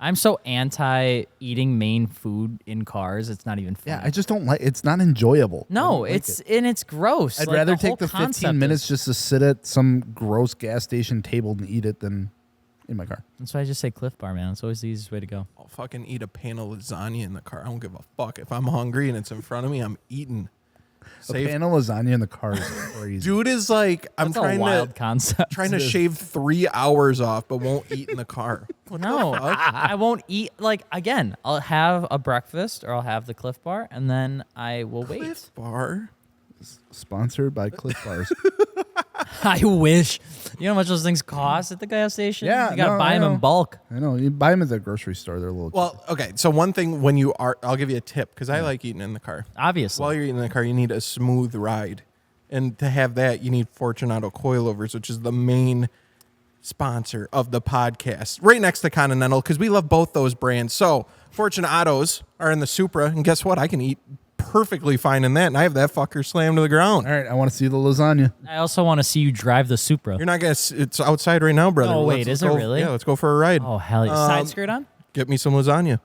Speaker 3: I'm so anti eating main food in cars. It's not even funny.
Speaker 2: Yeah, I just don't like. It's not enjoyable. I
Speaker 3: No,
Speaker 2: don't like
Speaker 3: it's
Speaker 2: it.
Speaker 3: and it's gross.
Speaker 2: I'd
Speaker 3: Like,
Speaker 2: rather
Speaker 3: whole
Speaker 2: take the
Speaker 3: concept
Speaker 2: 15 minutes
Speaker 3: is-
Speaker 2: just to sit at some gross gas station table and eat it than in my car.
Speaker 3: That's why I just say Cliff Bar, man. It's always the easiest way to go.
Speaker 1: I'll fucking eat a pan of lasagna in the car. I don't give a fuck. If I'm hungry and it's in front of me, I'm eating.
Speaker 2: A pan of lasagna in the car is crazy.
Speaker 1: Dude is like, I'm
Speaker 3: That's a
Speaker 1: trying
Speaker 3: wild
Speaker 1: to
Speaker 3: concept.
Speaker 1: trying to shave 3 hours off, but won't eat in the car.
Speaker 3: No, I won't eat. Like again, I'll have a breakfast or I'll have the Cliff Bar, and then I will wait.
Speaker 1: Cliff Bar.
Speaker 2: Sponsored by Cliff Bars.
Speaker 3: I wish. You know how much those things cost at the gas station?
Speaker 2: Yeah,
Speaker 3: you gotta
Speaker 2: no,
Speaker 3: buy
Speaker 2: I
Speaker 3: them in
Speaker 2: know.
Speaker 3: bulk.
Speaker 2: I know. You buy them at the grocery store. They're a little.
Speaker 1: Well, okay. So one thing when you are, I'll give you a tip because I like eating in the car.
Speaker 3: Obviously.
Speaker 1: While you're eating in the car, you need a smooth ride. And to have that, you need Fortune Auto coilovers, which is the main sponsor of the podcast, right next to Continental, because we love both those brands. So Fortune Autos are in the Supra, and guess what? I can eat perfectly fine in that, and I have that fucker slammed to the ground.
Speaker 2: All right, I want to see the lasagna.
Speaker 3: I also want to see you drive the Supra.
Speaker 1: You're not gonna. It's outside right now, brother.
Speaker 3: Oh, wait, is it
Speaker 1: go,
Speaker 3: really?
Speaker 1: Yeah, let's go for a ride.
Speaker 3: Oh hell yeah! Side skirt on?
Speaker 1: Get me some lasagna.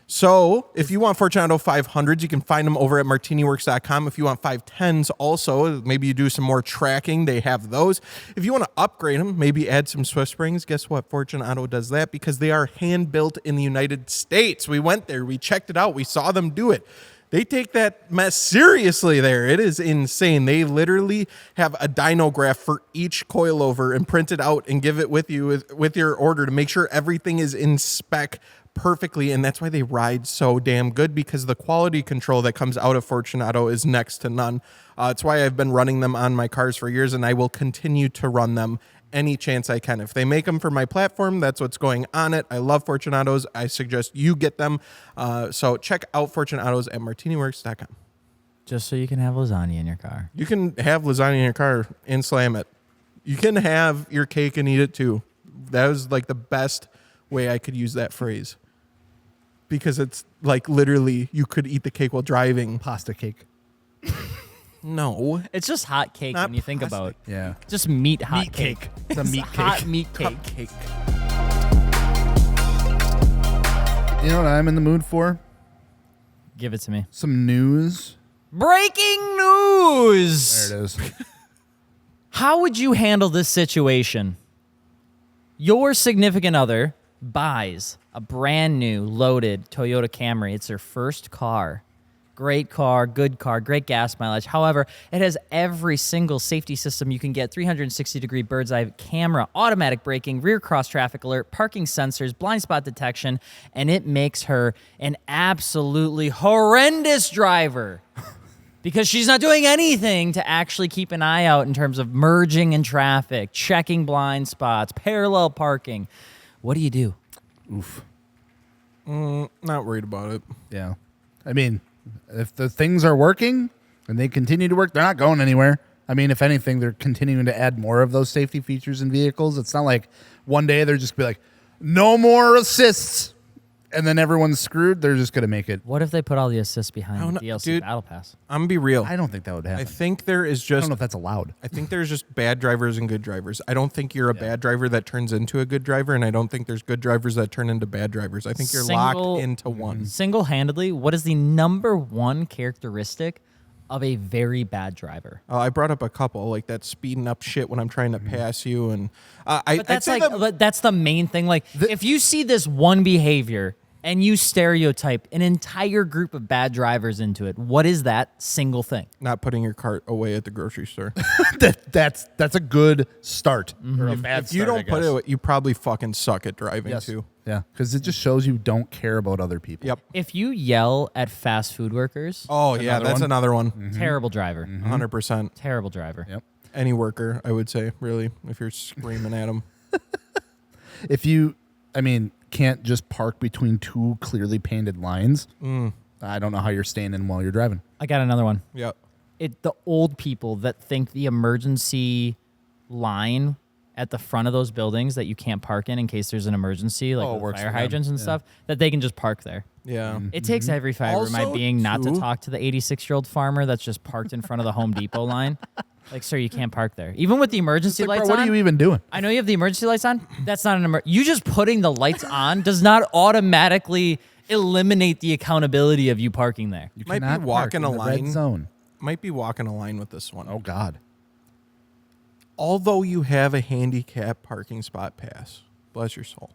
Speaker 1: So if you want Fortune Auto 500s, you can find them over at MartiniWorks.com. If you want 510s also, maybe you do some more tracking, they have those. If you want to upgrade them, maybe add some Swift Springs, guess what? Fortune Auto does that because they are hand-built in the United States. We went there, we checked it out, we saw them do it. They take that mess seriously there. It is insane. They literally have a dynograph for each coilover and print it out and give it with you with your order to make sure everything is in spec perfectly. And that's why they ride so damn good, because the quality control that comes out of Fortune Auto is next to none. It's why I've been running them on my cars for years, and I will continue to run them any chance I can. If they make them for my platform, that's what's going on it. I love Fortune Autos. I suggest you get them. So check out Fortune Autos at MartiniWorks.com.
Speaker 3: Just so you can have lasagna in your car.
Speaker 1: You can have lasagna in your car and slam it. You can have your cake and eat it too. That was like the best way I could use that phrase. Because it's like literally you could eat the cake while driving.
Speaker 2: Pasta cake.
Speaker 1: No.
Speaker 3: It's just hot cake
Speaker 1: Not
Speaker 3: when you think
Speaker 1: plastic.
Speaker 3: about
Speaker 2: Yeah.
Speaker 3: just meat hot
Speaker 2: Meat cake. It's a
Speaker 3: It's
Speaker 2: meat
Speaker 3: hot
Speaker 2: cake.
Speaker 3: meat cake.
Speaker 1: Cupcake.
Speaker 2: You know what I'm in the mood for?
Speaker 3: Give it to me.
Speaker 2: Some news.
Speaker 3: Breaking news.
Speaker 2: There it is.
Speaker 3: How would you handle this situation? Your significant other buys a brand new loaded Toyota Camry. It's their first car. Great car, good car, great gas mileage. However, it has every single safety system you can get: 360-degree bird's eye camera, automatic braking, rear cross traffic alert, parking sensors, blind spot detection, and it makes her an absolutely horrendous driver because she's not doing anything to actually keep an eye out in terms of merging in traffic, checking blind spots, parallel parking. What do you do?
Speaker 2: Oof.
Speaker 1: Not worried about it.
Speaker 2: Yeah. I mean, if the things are working and they continue to work, they're not going anywhere. I mean, if anything, they're continuing to add more of those safety features in vehicles. It's not like one day they're just be like, no more assists. and then everyone's screwed. They're just gonna make it.
Speaker 3: What if they put all the assists behind the DLC
Speaker 1: dude.
Speaker 3: Battle Pass?
Speaker 1: I'm gonna be real.
Speaker 2: I don't think that would happen.
Speaker 1: I think there is
Speaker 2: I
Speaker 1: just.
Speaker 2: don't know if that's allowed.
Speaker 1: I think there's just bad drivers and good drivers. I don't think you're a bad driver that turns into a good driver, and I don't think there's good drivers that turn into bad drivers. I think you're locked into one.
Speaker 3: Single-handedly, what is the number one characteristic of a very bad driver?
Speaker 1: I brought up a couple, like that speeding up shit when I'm trying to pass you, and
Speaker 3: But that's that's the main thing. Like, if you see this one behavior and you stereotype an entire group of bad drivers into it, what is that single thing?
Speaker 1: not putting your cart away at the grocery store.
Speaker 2: That's a good start. Or a bad
Speaker 1: If you
Speaker 2: start, I
Speaker 1: don't put
Speaker 2: guess.
Speaker 1: it away, you probably fucking suck at driving too.
Speaker 2: Yeah, because it just shows you don't care about other people.
Speaker 1: Yep.
Speaker 3: If you yell at fast food workers,
Speaker 1: Oh yeah, that's another one.
Speaker 3: terrible driver.
Speaker 1: 100%.
Speaker 3: Terrible driver.
Speaker 2: Yep.
Speaker 1: Any worker, I would say, really, if you're screaming at them.
Speaker 2: If you, can't just park between two clearly painted lines, I don't know how you're staying in while you're driving.
Speaker 3: I got another one.
Speaker 1: Yep.
Speaker 3: The old people that think the emergency line at the front of those buildings that you can't park in case there's an emergency, like with
Speaker 2: works
Speaker 3: fire
Speaker 2: for them.
Speaker 3: hydrants and stuff, that they can just park there.
Speaker 1: Yeah.
Speaker 3: It takes every fiber of my
Speaker 1: Also,
Speaker 3: being not to
Speaker 1: too-
Speaker 3: talk to the 86-year-old farmer that's just parked in front of the Home Depot line. Like, sir, you can't park there. Even with the emergency lights
Speaker 2: What
Speaker 3: on.
Speaker 2: are you even doing?
Speaker 3: I know you have the emergency lights on. That's not an you just putting the lights on does not automatically eliminate the accountability of you parking there.
Speaker 2: You
Speaker 1: Might be
Speaker 2: cannot
Speaker 1: walking
Speaker 2: park in
Speaker 1: a
Speaker 2: the red
Speaker 1: line.
Speaker 2: zone.
Speaker 1: Might be walking a line with this one.
Speaker 2: Oh God.
Speaker 1: Although you have a handicap parking spot pass, bless your soul,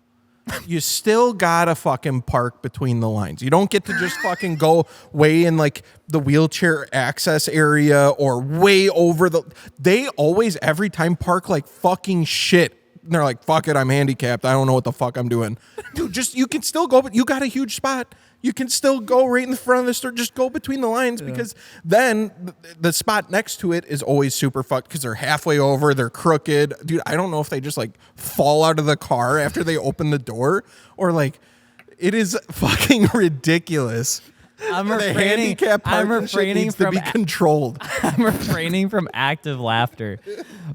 Speaker 1: you still gotta fucking park between the lines. You don't get to just fucking go way in like the wheelchair access area or way over the. They always every time park like fucking shit. They're like, fuck it, I'm handicapped. I don't know what the fuck I'm doing. Dude, you can still go, but you got a huge spot. You can still go right in the front of the store. Just go between the lines because then the spot next to it is always super fucked because they're halfway over. They're crooked. Dude, I don't know if they just like fall out of the car after they open the door or like it is fucking ridiculous.
Speaker 3: I'm
Speaker 1: The
Speaker 3: refraining.
Speaker 1: handicap
Speaker 3: I'm
Speaker 1: parking shit
Speaker 3: refraining
Speaker 1: needs to
Speaker 3: from
Speaker 1: be controlled.
Speaker 3: I'm refraining from active laughter.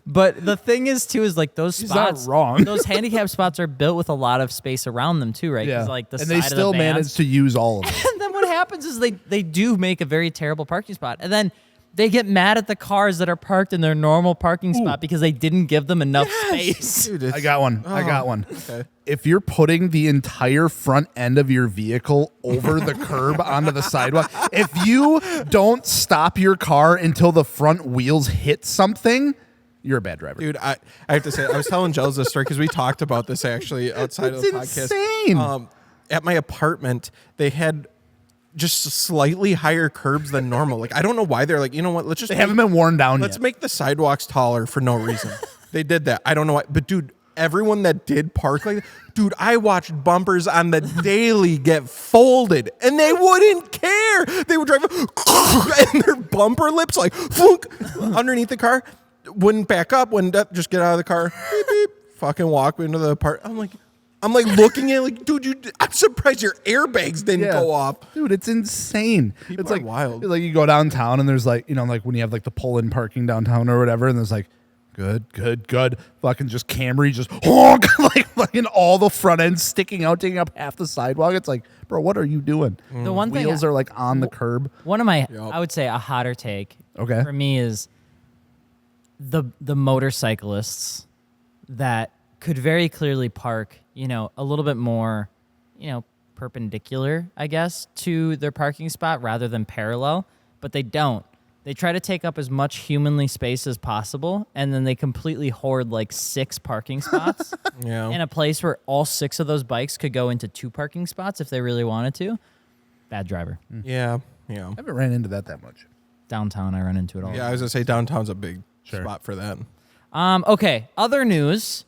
Speaker 3: But the thing is, too, is like those
Speaker 2: He's not
Speaker 3: spots,
Speaker 2: wrong.
Speaker 3: those handicap spots are built with a lot of space around them, too, right? 'Cause, like the
Speaker 2: and
Speaker 3: side
Speaker 2: they
Speaker 3: of
Speaker 2: still
Speaker 3: the vans-
Speaker 2: manage to use all of it.
Speaker 3: And then what happens is they do make a very terrible parking spot. And then they get mad at the cars that are parked in their normal parking spot because they didn't give them enough space.
Speaker 1: Dude,
Speaker 2: I got one. I got one.
Speaker 1: Okay.
Speaker 2: If you're putting the entire front end of your vehicle over the curb onto the sidewalk, if you don't stop your car until the front wheels hit something, you're a bad driver.
Speaker 1: Dude, I have to say, I was telling Giles this story because we talked about this actually outside of the
Speaker 2: It's
Speaker 1: podcast.
Speaker 2: insane.
Speaker 1: At my apartment, they had just slightly higher curbs than normal. Like, I don't know why they're like, you know what? Let's just
Speaker 2: They haven't been worn down
Speaker 1: let's
Speaker 2: yet.
Speaker 1: make the sidewalks taller for no reason. They did that. I don't know why, but dude, everyone that did park like that, dude, I watched bumpers on the daily get folded, and they wouldn't care. They would drive, and their bumper lips like flunk underneath the car. Wouldn't back up. Wouldn't just get out of the car. Beep, beep, fucking walk into the part. I'm like looking at it like, dude, I'm surprised your airbags didn't go off.
Speaker 2: Dude, it's insane.
Speaker 1: People
Speaker 2: it's
Speaker 1: are
Speaker 2: like
Speaker 1: wild.
Speaker 2: Like you go downtown and there's like, like when you have like the pull-in parking downtown or whatever, and there's like, good. Fucking just Camry, just honk, like fucking all the front end sticking out, taking up half the sidewalk. It's like, bro, what are you doing?
Speaker 3: The one thing
Speaker 2: Wheels are like on the curb.
Speaker 3: One of my, I would say, a hotter take
Speaker 2: Okay.
Speaker 3: for me is the motorcyclists that could very clearly park, a little bit more, perpendicular, I guess, to their parking spot rather than parallel, but they don't. They try to take up as much humanly space as possible, and then they completely hoard like 6 parking spots
Speaker 1: Yeah.
Speaker 3: in a place where all 6 of those bikes could go into 2 parking spots if they really wanted to. Bad driver.
Speaker 1: Yeah.
Speaker 2: I haven't ran into that much.
Speaker 3: Downtown, I run into it all.
Speaker 1: Yeah, I was gonna say downtown's a big spot for that.
Speaker 3: Okay, other news.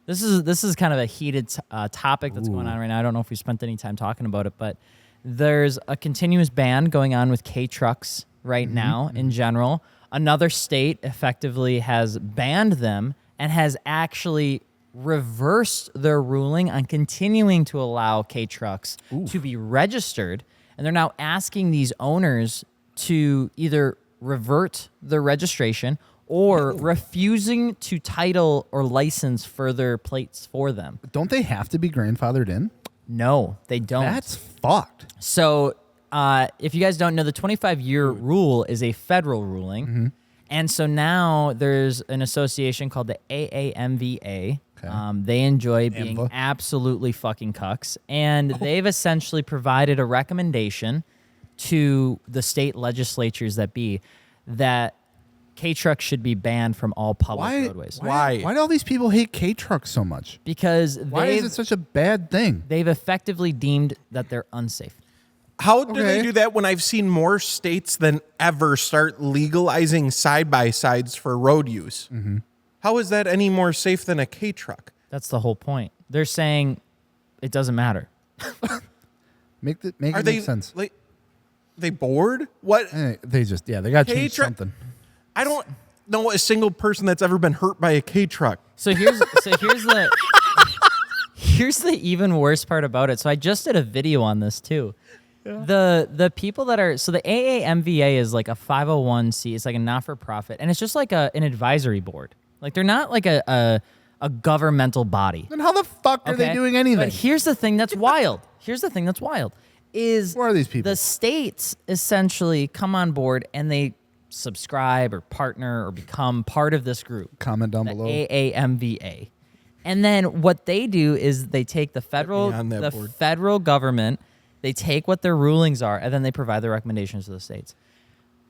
Speaker 3: This is kind of a heated topic that's going on right now. I don't know if we spent any time talking about it, but there's a continuous ban going on with K-trucks right now in general. Another state effectively has banned them and has actually reversed their ruling on continuing to allow K-trucks to be registered. And they're now asking these owners to either revert the registration or refusing to title or license further plates for them.
Speaker 2: Don't they have to be grandfathered in?
Speaker 3: No, they don't.
Speaker 2: That's fucked.
Speaker 3: So if you guys don't know, the 25-year rule is a federal ruling.
Speaker 2: Mm-hmm.
Speaker 3: And so now there's an association called the AAMVA.
Speaker 2: Okay.
Speaker 3: They enjoy being
Speaker 2: AMVA.
Speaker 3: absolutely fucking cucks. And they've essentially provided a recommendation to the state legislatures that K-trucks should be banned from all public roadways.
Speaker 1: Why?
Speaker 2: Why do all these people hate K-trucks so much?
Speaker 3: Because
Speaker 2: Why is it such a bad thing?
Speaker 3: they've effectively deemed that they're unsafe.
Speaker 1: How do they
Speaker 2: Okay.
Speaker 1: do that when I've seen more states than ever start legalizing side-by-sides for road use?
Speaker 2: Mm-hmm.
Speaker 1: How is that any more safe than a K-truck?
Speaker 3: That's the whole point. They're saying it doesn't matter.
Speaker 2: Make
Speaker 1: Are
Speaker 2: it
Speaker 1: they
Speaker 2: make sense.
Speaker 1: like they bored? What?
Speaker 2: They just they got to change
Speaker 1: K-truck-
Speaker 2: something.
Speaker 1: I don't know a single person that's ever been hurt by a K-truck.
Speaker 3: So here's the here's the even worse part about it. So I just did a video on this too. The people that are the AAMVA is like a 501c. It's like a not-for-profit, and it's just like an advisory board. Like they're not like a governmental body.
Speaker 2: Then how the fuck are they
Speaker 3: Okay?
Speaker 2: doing anything?
Speaker 3: But here's the thing that's wild. Is
Speaker 2: Who are these people?
Speaker 3: the states essentially come on board and they subscribe or partner or become part of this group,
Speaker 2: Comment down
Speaker 3: the
Speaker 2: below.
Speaker 3: AAMVA. And then what they do is they take the federal
Speaker 1: on that board.
Speaker 3: federal government, they take what their rulings are, and then they provide the recommendations to the states.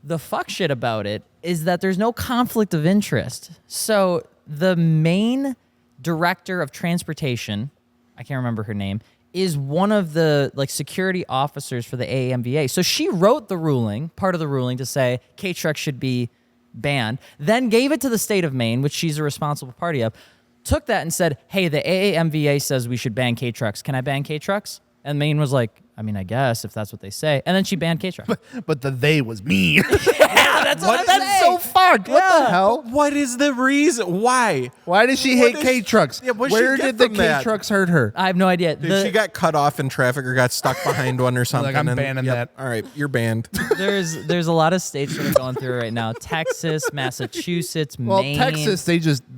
Speaker 3: The fuck shit about it is that there's no conflict of interest. So the main director of transportation, I can't remember her name, is one of the security officers for the AAMVA. So she wrote the ruling, part of the ruling, to say K-trucks should be banned, then gave it to the state of Maine, which she's a responsible party of, took that and said, hey, the AAMVA says we should ban K-trucks. Can I ban K-trucks? And Maine was like, I mean, I guess if that's what they say. And then she banned K-trucks.
Speaker 2: But the they was me.
Speaker 3: That's what
Speaker 2: That's so fucked. What the hell?
Speaker 1: What is the reason? Why?
Speaker 2: Why does she
Speaker 1: What
Speaker 2: hate
Speaker 1: is-
Speaker 2: K-trucks?
Speaker 1: Yeah, what'd she
Speaker 2: Where
Speaker 1: get
Speaker 2: did the
Speaker 1: from that?
Speaker 2: K-trucks hurt her?
Speaker 3: I have no idea.
Speaker 1: She got cut off in traffic or got stuck behind one or something.
Speaker 2: I'm
Speaker 1: and-
Speaker 2: banning
Speaker 1: yep,
Speaker 2: that.
Speaker 1: All right, you're banned.
Speaker 3: There's a lot of states that are going through it right now. Texas, Massachusetts,
Speaker 2: Well,
Speaker 3: Maine.
Speaker 2: Texas,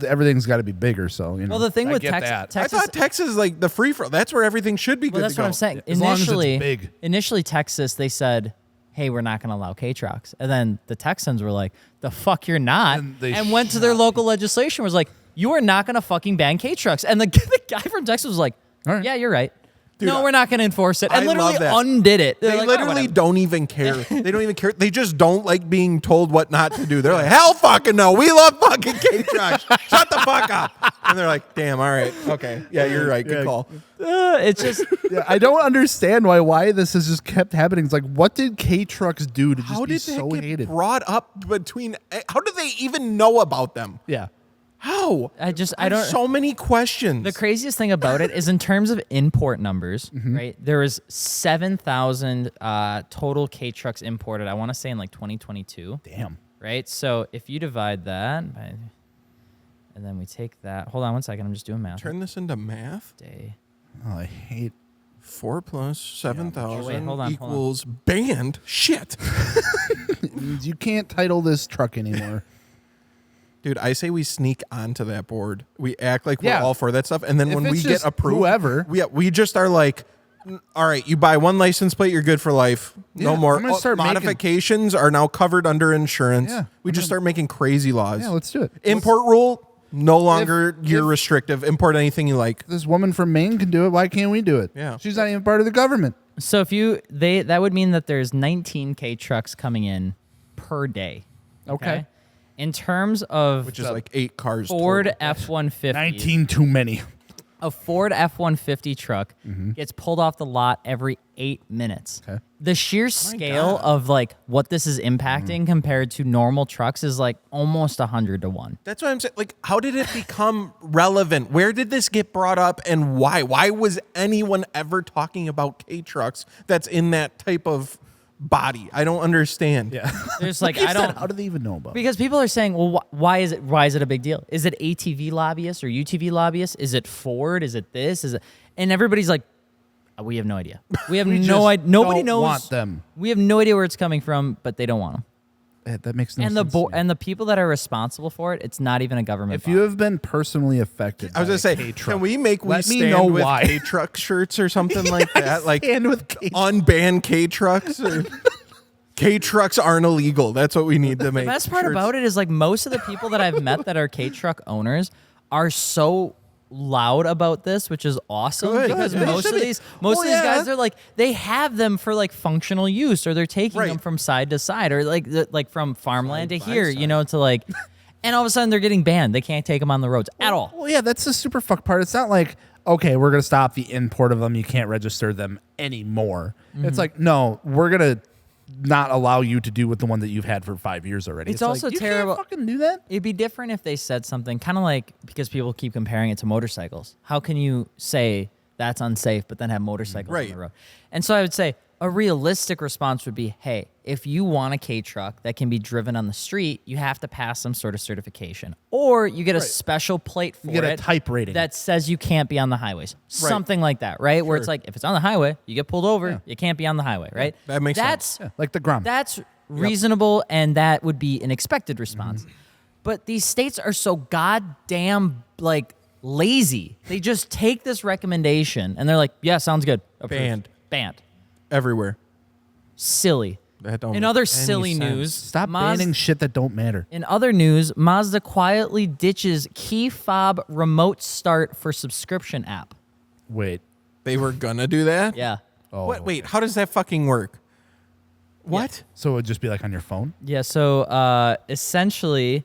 Speaker 2: everything's got to be bigger. So you know.
Speaker 3: Well, the thing
Speaker 2: I
Speaker 3: with
Speaker 2: get
Speaker 3: Texas,
Speaker 2: that.
Speaker 1: I thought Texas is like the free for. That's where everything should be
Speaker 3: well,
Speaker 1: good
Speaker 3: that's
Speaker 1: to go.
Speaker 3: what I'm saying.
Speaker 2: As long as it's big.
Speaker 3: Initially, Texas, they said, "Hey, we're not going to allow K-trucks," and then the Texans were like, "The fuck, you're not,"
Speaker 2: And they
Speaker 3: and went to their local legislation. Was like, "You are not going to fucking ban K-trucks," and the guy from Texas was like,
Speaker 2: All right.
Speaker 3: "Yeah, you're right.
Speaker 1: Dude,
Speaker 3: no, we're not going to enforce it," and
Speaker 1: I
Speaker 3: literally
Speaker 1: love that.
Speaker 3: undid it. They're
Speaker 1: They
Speaker 3: like, "Oh,
Speaker 1: literally
Speaker 3: whatever."
Speaker 1: don't even care. They don't even care. They just don't like being told what not to do. They're like, hell fucking no. We love fucking K-trucks. Shut the fuck up. And they're like, damn, all right. Okay. Yeah, you're right. Good call.
Speaker 3: It's just
Speaker 2: Yeah, I don't understand why this has just kept happening. It's like, what did K-trucks do to just
Speaker 1: How
Speaker 2: be
Speaker 1: did
Speaker 2: so
Speaker 1: that get
Speaker 2: hated?
Speaker 1: brought up between? How do they even know about them?
Speaker 2: Yeah.
Speaker 1: How?
Speaker 3: I
Speaker 1: have
Speaker 3: don't.
Speaker 1: so many questions.
Speaker 3: The craziest thing about it is in terms of import numbers, right? There was 7,000 total K-trucks imported, I want to say in 2022,
Speaker 2: Damn.
Speaker 3: right? So if you divide that by, and then we take that, hold on one second, I'm just doing math.
Speaker 1: Turn this into math.
Speaker 3: Day.
Speaker 2: Oh, I hate.
Speaker 1: 4 plus 7,000
Speaker 3: Wait, hold on.
Speaker 1: equals banned. Shit.
Speaker 2: It means you can't title this truck anymore.
Speaker 1: Dude, I say we sneak onto that board. We act like we're
Speaker 2: Yeah.
Speaker 1: all for that stuff, and then
Speaker 2: If
Speaker 1: when we
Speaker 2: it's
Speaker 1: get
Speaker 2: just
Speaker 1: approved,
Speaker 2: whoever.
Speaker 1: we just are like, all right, you buy one license plate, you're good for life.
Speaker 2: Yeah,
Speaker 1: No more
Speaker 2: I'm gonna start making-
Speaker 1: modifications are now covered under insurance.
Speaker 2: Yeah,
Speaker 1: we just start making crazy laws.
Speaker 2: Yeah, let's do it.
Speaker 1: Import rule no longer
Speaker 2: if-
Speaker 1: you're restrictive. Import anything you like.
Speaker 2: This woman from Maine can do it. Why can't we do it?
Speaker 1: Yeah.
Speaker 2: She's not even part of the government.
Speaker 3: So if that would mean that there's 19 K-trucks coming in per day.
Speaker 2: Okay.
Speaker 3: In terms of
Speaker 1: Which is like 8 cars.
Speaker 3: Ford
Speaker 1: total.
Speaker 3: F-150.
Speaker 2: 19 too many.
Speaker 3: A Ford F-150 truck gets pulled off the lot every 8 minutes.
Speaker 2: Okay.
Speaker 3: The sheer scale of what this is impacting compared to normal trucks is almost 100 to 1.
Speaker 1: That's what I'm saying. Like, how did it become relevant? Where did this get brought up, and why? Why was anyone ever talking about K trucks that's in that type of body? I don't understand.
Speaker 2: Yeah.
Speaker 3: There's
Speaker 2: You said, how do they even know about it?
Speaker 3: because people are saying, well, why is it a big deal? Is it ATV lobbyists or UTV lobbyists? Is it Ford? Is it this? Is it? And everybody's like, we have no idea. We have no idea. Nobody
Speaker 2: don't
Speaker 3: knows.
Speaker 2: want them.
Speaker 3: We have no idea where it's coming from, but they don't want them.
Speaker 2: that makes no
Speaker 3: And
Speaker 2: sense.
Speaker 3: and the people that are responsible for it, it's not even a government.
Speaker 2: If you have been personally affected,
Speaker 1: I was gonna say, can we make
Speaker 2: Let me
Speaker 1: stand
Speaker 2: know
Speaker 1: with
Speaker 2: why.
Speaker 1: K-truck shirts or something like that? Like
Speaker 2: stand with K-
Speaker 1: unban K-trucks. K-trucks aren't illegal. That's what we need to make.
Speaker 3: The best part
Speaker 1: shirts.
Speaker 3: about it is like most of the people that I've met that are K-truck owners are so loud about this, which is awesome
Speaker 1: Good.
Speaker 3: because
Speaker 1: Good.
Speaker 3: most
Speaker 1: They
Speaker 3: of
Speaker 1: should be.
Speaker 3: these
Speaker 1: Well, yeah.
Speaker 3: guys, they're like they have them for like functional use, or they're taking
Speaker 1: Right.
Speaker 3: them from side to side, or like from farmland
Speaker 1: Side
Speaker 3: to
Speaker 1: by
Speaker 3: here,
Speaker 1: side.
Speaker 3: to like, and all of a sudden they're getting banned. They can't take them on the roads at all.
Speaker 2: Well, yeah, that's the super fuck part. It's not like, okay, we're going to stop the import of them. You can't register them anymore. It's like, no, we're going to not allow you to do with the one that you've had for 5 years already.
Speaker 3: It's also
Speaker 2: like, you
Speaker 3: terrible.
Speaker 2: Can't fucking do that.
Speaker 3: It'd be different if they said something kind of like, because people keep comparing it to motorcycles. How can you say that's unsafe, but then have motorcycles on
Speaker 1: Right.
Speaker 3: the road? And so I would say a realistic response would be, hey, if you want a K-truck that can be driven on the street, you have to pass some sort of certification. Or you get a special plate for
Speaker 2: You get a
Speaker 3: it
Speaker 2: type rating.
Speaker 3: that says you can't be on the highways. Something like that, right? Where it's like, if it's on the highway, you get pulled over, you can't be on the highway, right?
Speaker 1: that makes sense.
Speaker 2: Yeah, like the Grom.
Speaker 3: That's reasonable, and that would be an expected response. But these states are so goddamn like lazy. They just take this recommendation and they're like, "Yeah, sounds good." Approved. Banned.
Speaker 1: Everywhere.
Speaker 3: Silly.
Speaker 1: That don't
Speaker 3: In
Speaker 1: make
Speaker 3: other
Speaker 1: any
Speaker 3: silly
Speaker 1: sense.
Speaker 3: news,
Speaker 2: Stop banning shit that don't matter.
Speaker 3: In other news, Mazda quietly ditches key fob remote start for subscription app.
Speaker 2: Wait.
Speaker 1: They were gonna do that?
Speaker 3: Yeah.
Speaker 2: Oh.
Speaker 1: What? Wait, how does that fucking work? What?
Speaker 2: So it would just be like on your phone?
Speaker 3: Yeah, so essentially,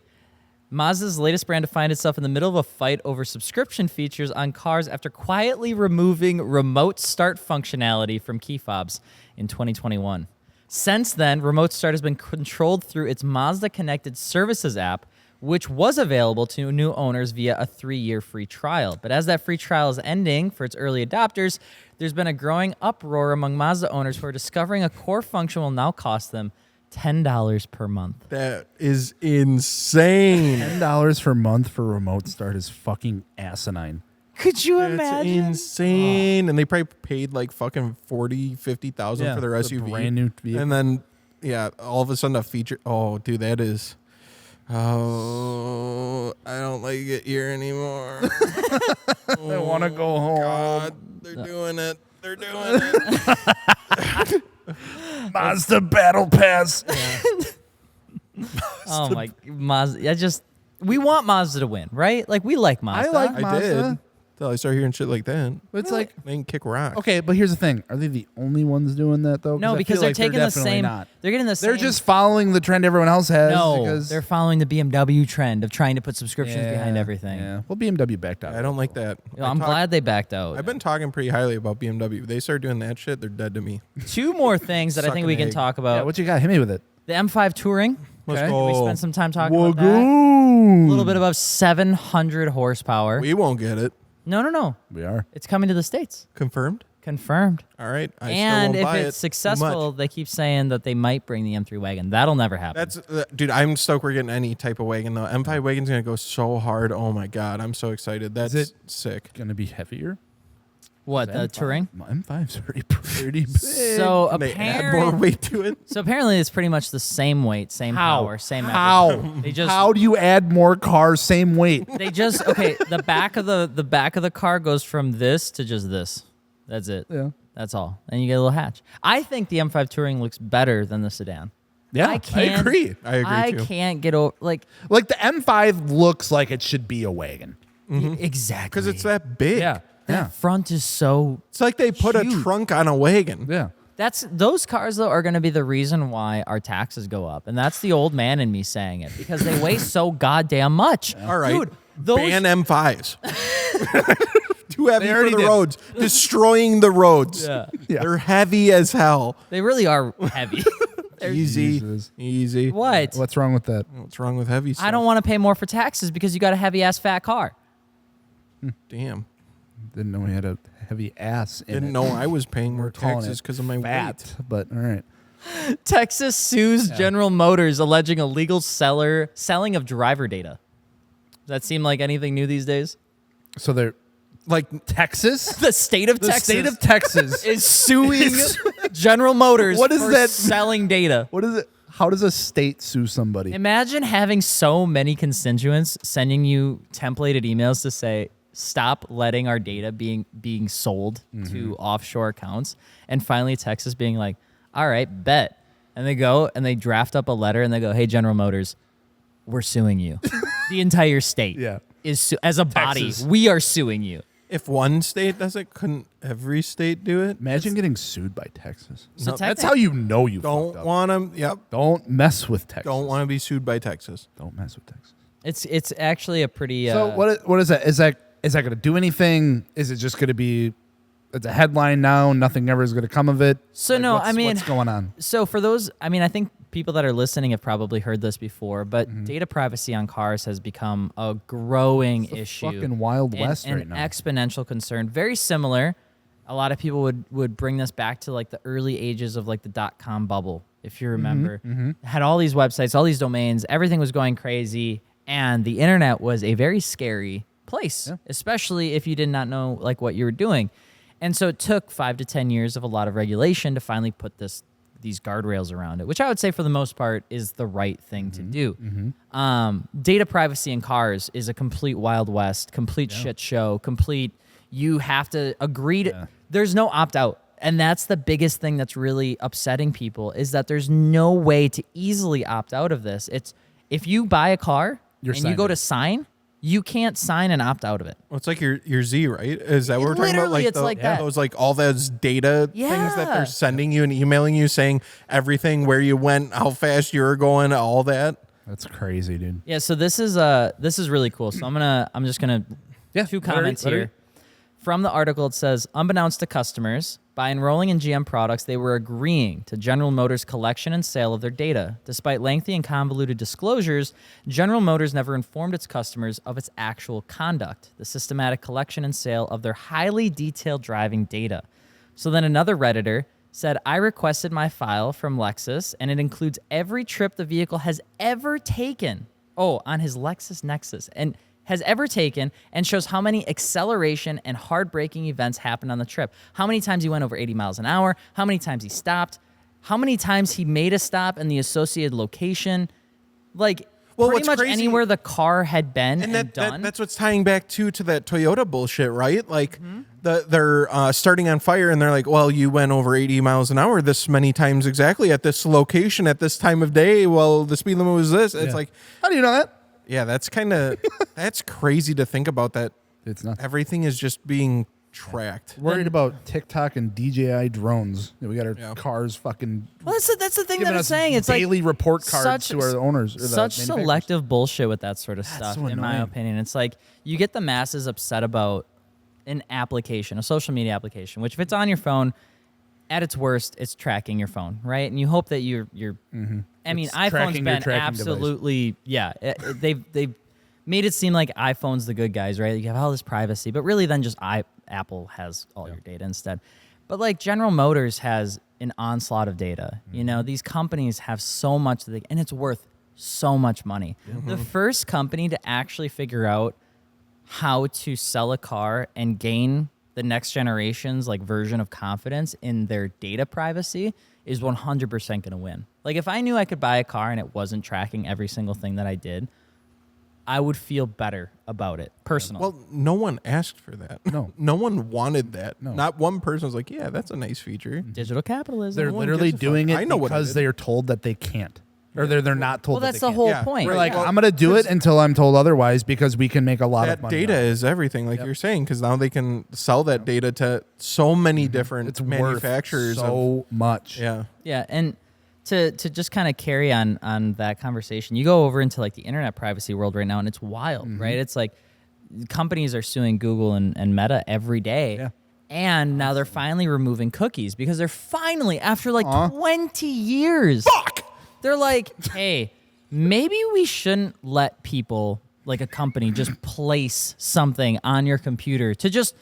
Speaker 3: Mazda's latest brand to find itself in the middle of a fight over subscription features on cars after quietly removing remote start functionality from key fobs in 2021. Since then, remote start has been controlled through its Mazda Connected Services app, which was available to new owners via a 3-year free trial. But as that free trial is ending for its early adopters, there's been a growing uproar among Mazda owners who are discovering a core function will now cost them $10 per month.
Speaker 1: That is insane.
Speaker 2: $10 per month for remote start is fucking asinine.
Speaker 3: Could you
Speaker 1: That's
Speaker 3: imagine?
Speaker 1: insane. And they probably paid like fucking 40, 50,000 for their
Speaker 2: it's a
Speaker 1: SUV.
Speaker 2: brand new vehicle.
Speaker 1: And then, yeah, all of a sudden a feature. Oh, dude, that is. Oh, I don't like it here anymore.
Speaker 2: I want to go home.
Speaker 1: God, they're doing it. They're doing it.
Speaker 2: Mazda Battle Pass.
Speaker 3: Oh my Mazda! We want Mazda to win, right? Like we like Mazda.
Speaker 2: like
Speaker 1: I
Speaker 2: Mazda.
Speaker 1: did. Until I started hearing shit like that.
Speaker 2: It's like,
Speaker 1: They can kick rock.
Speaker 2: okay, but here's the thing. Are they the only ones doing that, though?
Speaker 3: No,
Speaker 2: I
Speaker 3: because
Speaker 2: feel
Speaker 3: they're
Speaker 2: like
Speaker 3: taking the
Speaker 2: definitely
Speaker 3: same.
Speaker 2: not.
Speaker 3: They're getting the same.
Speaker 2: They're just following the trend everyone else has.
Speaker 3: no.
Speaker 2: because
Speaker 3: They're following the BMW trend of trying to put subscriptions behind everything.
Speaker 2: Yeah. Well, BMW backed out.
Speaker 1: I don't like that.
Speaker 3: I'm glad they backed out.
Speaker 1: I've been talking pretty highly about BMW. They start doing that shit, they're dead to me.
Speaker 3: Two more things that I think
Speaker 1: Suck
Speaker 3: we
Speaker 1: an
Speaker 3: can
Speaker 1: egg.
Speaker 3: talk
Speaker 2: Yeah,
Speaker 3: about.
Speaker 2: what you got? Hit me with it.
Speaker 3: The M5 Touring.
Speaker 1: Let's
Speaker 2: Okay.
Speaker 1: go.
Speaker 3: We spent some time talking about that. A
Speaker 2: Wagoo.
Speaker 3: little bit above 700 horsepower.
Speaker 1: We won't get it.
Speaker 3: No.
Speaker 2: We are.
Speaker 3: It's coming to the States.
Speaker 1: Confirmed?
Speaker 3: Confirmed.
Speaker 1: All right. I
Speaker 3: And
Speaker 1: still
Speaker 3: if
Speaker 1: won't buy
Speaker 3: it's
Speaker 1: it. Too
Speaker 3: successful,
Speaker 1: much.
Speaker 3: they keep saying that they might bring the M3 wagon. That'll never happen.
Speaker 1: That's dude. I'm stoked we're getting any type of wagon though. M5 wagon's gonna go so hard. Oh my god, I'm so excited. That's
Speaker 2: it-
Speaker 1: sick.
Speaker 2: Going to be heavier?
Speaker 3: what, the Touring?
Speaker 2: M5's already pretty big.
Speaker 3: So
Speaker 1: Can they add more weight to it?
Speaker 3: So apparently it's pretty much the same weight, same power, same
Speaker 2: How?
Speaker 3: everything. They just
Speaker 2: How do you add more cars same weight?
Speaker 3: okay, the back of the car goes from this to just this. That's it.
Speaker 2: Yeah.
Speaker 3: That's all. And you get a little hatch. I think the M5 Touring looks better than the sedan.
Speaker 2: Yeah,
Speaker 3: I can't
Speaker 2: agree.
Speaker 1: I agree too.
Speaker 3: can't get over
Speaker 2: Like the M5 looks like it should be a wagon.
Speaker 3: exactly
Speaker 1: Because it's that big.
Speaker 3: that
Speaker 2: Yeah.
Speaker 3: front is so
Speaker 1: It's like they put
Speaker 3: Huge.
Speaker 1: a trunk on a wagon.
Speaker 2: Yeah.
Speaker 3: those cars though are going to be the reason why our taxes go up, and that's the old man in me saying it because they weigh so goddamn much.
Speaker 1: All right.
Speaker 3: Dude, those
Speaker 1: Ban M5s. Too heavy
Speaker 2: They
Speaker 1: for
Speaker 2: already
Speaker 1: the
Speaker 2: did.
Speaker 1: roads. Destroying the roads.
Speaker 3: Yeah.
Speaker 1: They're heavy as hell.
Speaker 3: they really are heavy. They're-
Speaker 1: Easy.
Speaker 2: Jesus.
Speaker 1: Easy.
Speaker 3: What?
Speaker 2: What's wrong with that?
Speaker 1: What's wrong with heavy stuff?
Speaker 3: I don't want to pay more for taxes because you got a heavy ass fat car.
Speaker 1: Damn.
Speaker 2: Didn't know he had a heavy ass in
Speaker 1: Didn't
Speaker 2: it.
Speaker 1: know I was paying more
Speaker 2: Calling
Speaker 1: taxes
Speaker 2: it
Speaker 1: because of my
Speaker 2: fat, but all right.
Speaker 3: Texas sues General Motors alleging illegal selling of driver data. Does that seem like anything new these days?
Speaker 2: So they're
Speaker 1: weight. Like,
Speaker 2: Texas?
Speaker 3: The state of
Speaker 2: The
Speaker 3: Texas
Speaker 2: state of Texas.
Speaker 3: is suing General Motors
Speaker 2: What is
Speaker 3: for
Speaker 2: that?
Speaker 3: selling data.
Speaker 2: What is it? How does a state sue somebody?
Speaker 3: Imagine having so many constituents sending you templated emails to say, stop letting our data being sold to offshore accounts. And finally Texas being like, all right, bet. And they go and they draft up a letter and they go, hey, General Motors, we're suing you. The entire state is as a body. We are suing you.
Speaker 1: If one state does it, couldn't every state do it?
Speaker 2: Imagine getting sued by Texas.
Speaker 3: So
Speaker 2: That's how you know you
Speaker 1: Don't
Speaker 2: fucked up.
Speaker 1: want them. Yep.
Speaker 2: Don't mess with Texas.
Speaker 1: Don't want to be sued by Texas.
Speaker 2: Don't mess with Texas.
Speaker 3: It's actually a pretty.
Speaker 2: So what is that? Is that going to do anything? Is it just going to be? It's a headline now. Nothing ever is going to come of it.
Speaker 3: So no, I mean,
Speaker 2: what's going on?
Speaker 3: So for those, I mean, I think people that are listening have probably heard this before, but data privacy on cars has become a growing issue.
Speaker 2: Fucking Wild West
Speaker 3: and
Speaker 2: right now.
Speaker 3: Exponential concern. Very similar. A lot of people would bring this back to like the early ages of like the .com bubble, if you remember. Had all these websites, all these domains, everything was going crazy, and the internet was a very scary place, especially if you did not know like what you were doing. And so it took 5 to 10 years of a lot of regulation to finally put these guardrails around it, which I would say for the most part is the right thing to do. Data privacy in cars is a complete Wild West, complete shit show, you have to agree to, there's no opt-out. And that's the biggest thing that's really upsetting people is that there's no way to easily opt out of this. It's if you buy a car and you go to sign, you can't sign and opt out of it.
Speaker 1: Well, it's like your Z, right? Is that what we're talking about?
Speaker 3: Literally, it's like that.
Speaker 1: Those like all those data things that they're sending you and emailing you saying everything, where you went, how fast you were going, all that.
Speaker 2: That's crazy, dude.
Speaker 3: Yeah, so this is really cool. So I'm just gonna two comments here. From the article, it says, unbeknownst to customers, by enrolling in GM products, they were agreeing to General Motors' collection and sale of their data. Despite lengthy and convoluted disclosures, General Motors never informed its customers of its actual conduct, the systematic collection and sale of their highly detailed driving data. So then another Redditor said, I requested my file from Lexus, and it includes every trip the vehicle has ever taken. On his Lexus Nexus. And has ever taken, and shows how many acceleration and hard-braking events happened on the trip. How many times he went over 80 miles an hour, how many times he stopped, how many times he made a stop and the associated location. Like, pretty much
Speaker 1: crazy,
Speaker 3: anywhere the car had been and done.
Speaker 1: That's what's tying back to that Toyota bullshit, right? Like, they're starting on fire, and they're like, well, you went over 80 miles an hour this many times exactly at this location at this time of day. Well, the speed limit was this. It's like,
Speaker 2: how do you know that?
Speaker 1: Yeah, that's kind of that's crazy to think about. That
Speaker 2: it's not
Speaker 1: everything is just being tracked.
Speaker 2: Worried about TikTok and DJI drones. We got our cars fucking.
Speaker 3: Well, that's the thing that I'm saying. It's
Speaker 2: daily
Speaker 3: like
Speaker 2: report cards to our owners. Or
Speaker 3: such selective bullshit with that sort of stuff,
Speaker 2: so
Speaker 3: in my opinion. It's like you get the masses upset about an application, a social media application, which if it's on your phone, at its worst, it's tracking your phone, right? And you hope that you're. I mean, iPhone's been absolutely they've made it seem like iPhone's the good guys, right? You have all this privacy, but really then just Apple has all your data instead. But like General Motors has an onslaught of data. You know, these companies have so much and it's worth so much money. The first company to actually figure out how to sell a car and gain the next generation's like version of confidence in their data privacy is 100% going to win. Like if I knew I could buy a car and it wasn't tracking every single thing that I did, I would feel better about it personally.
Speaker 1: Well, no one asked for that. No one wanted that.
Speaker 2: No.
Speaker 1: Not one person was like, yeah, that's a nice feature.
Speaker 3: Digital capitalism.
Speaker 2: They're literally doing it because they are told that they can't. Or they're not told.
Speaker 3: Well,
Speaker 2: that
Speaker 3: that's
Speaker 2: they
Speaker 3: the
Speaker 2: can't.
Speaker 3: whole point.
Speaker 2: We're like, I'm going to do it until I'm told otherwise because we can make a lot of money.
Speaker 1: That data is everything, like you're saying, because now they can sell that data to so many different manufacturers.
Speaker 2: So much.
Speaker 1: Yeah.
Speaker 3: Yeah, and to just kind of carry on that conversation, you go over into like the internet privacy world right now, and it's wild, right? It's like companies are suing Google and Meta every day.
Speaker 2: Yeah.
Speaker 3: And now they're finally removing cookies because they're finally, after like 20 years. They're like, hey, maybe we shouldn't let people, like a company, just place something on your computer to just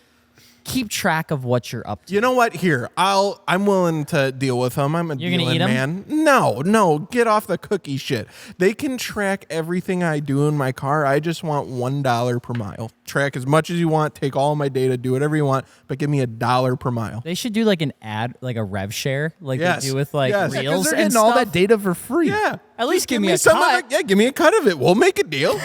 Speaker 3: keep track of what you're up to.
Speaker 1: You know what? Here, I'm willing to deal with them. I'm a
Speaker 3: You're gonna
Speaker 1: dealing
Speaker 3: eat 'em?
Speaker 1: man. No, get off the cookie shit. They can track everything I do in my car. I just want $1 per mile. Track as much as you want. Take all my data. Do whatever you want, but give me $1 per mile.
Speaker 3: They should do like an ad, like a rev share, like
Speaker 1: Yes.
Speaker 3: they do with like
Speaker 1: Yes.
Speaker 2: Yeah, 'cause
Speaker 3: reels
Speaker 2: they're
Speaker 3: and
Speaker 2: getting all
Speaker 3: stuff.
Speaker 2: that data for free.
Speaker 1: Yeah.
Speaker 3: At least give me a
Speaker 1: some
Speaker 3: cut.
Speaker 1: of it. Yeah, give me a cut of it. We'll make a deal.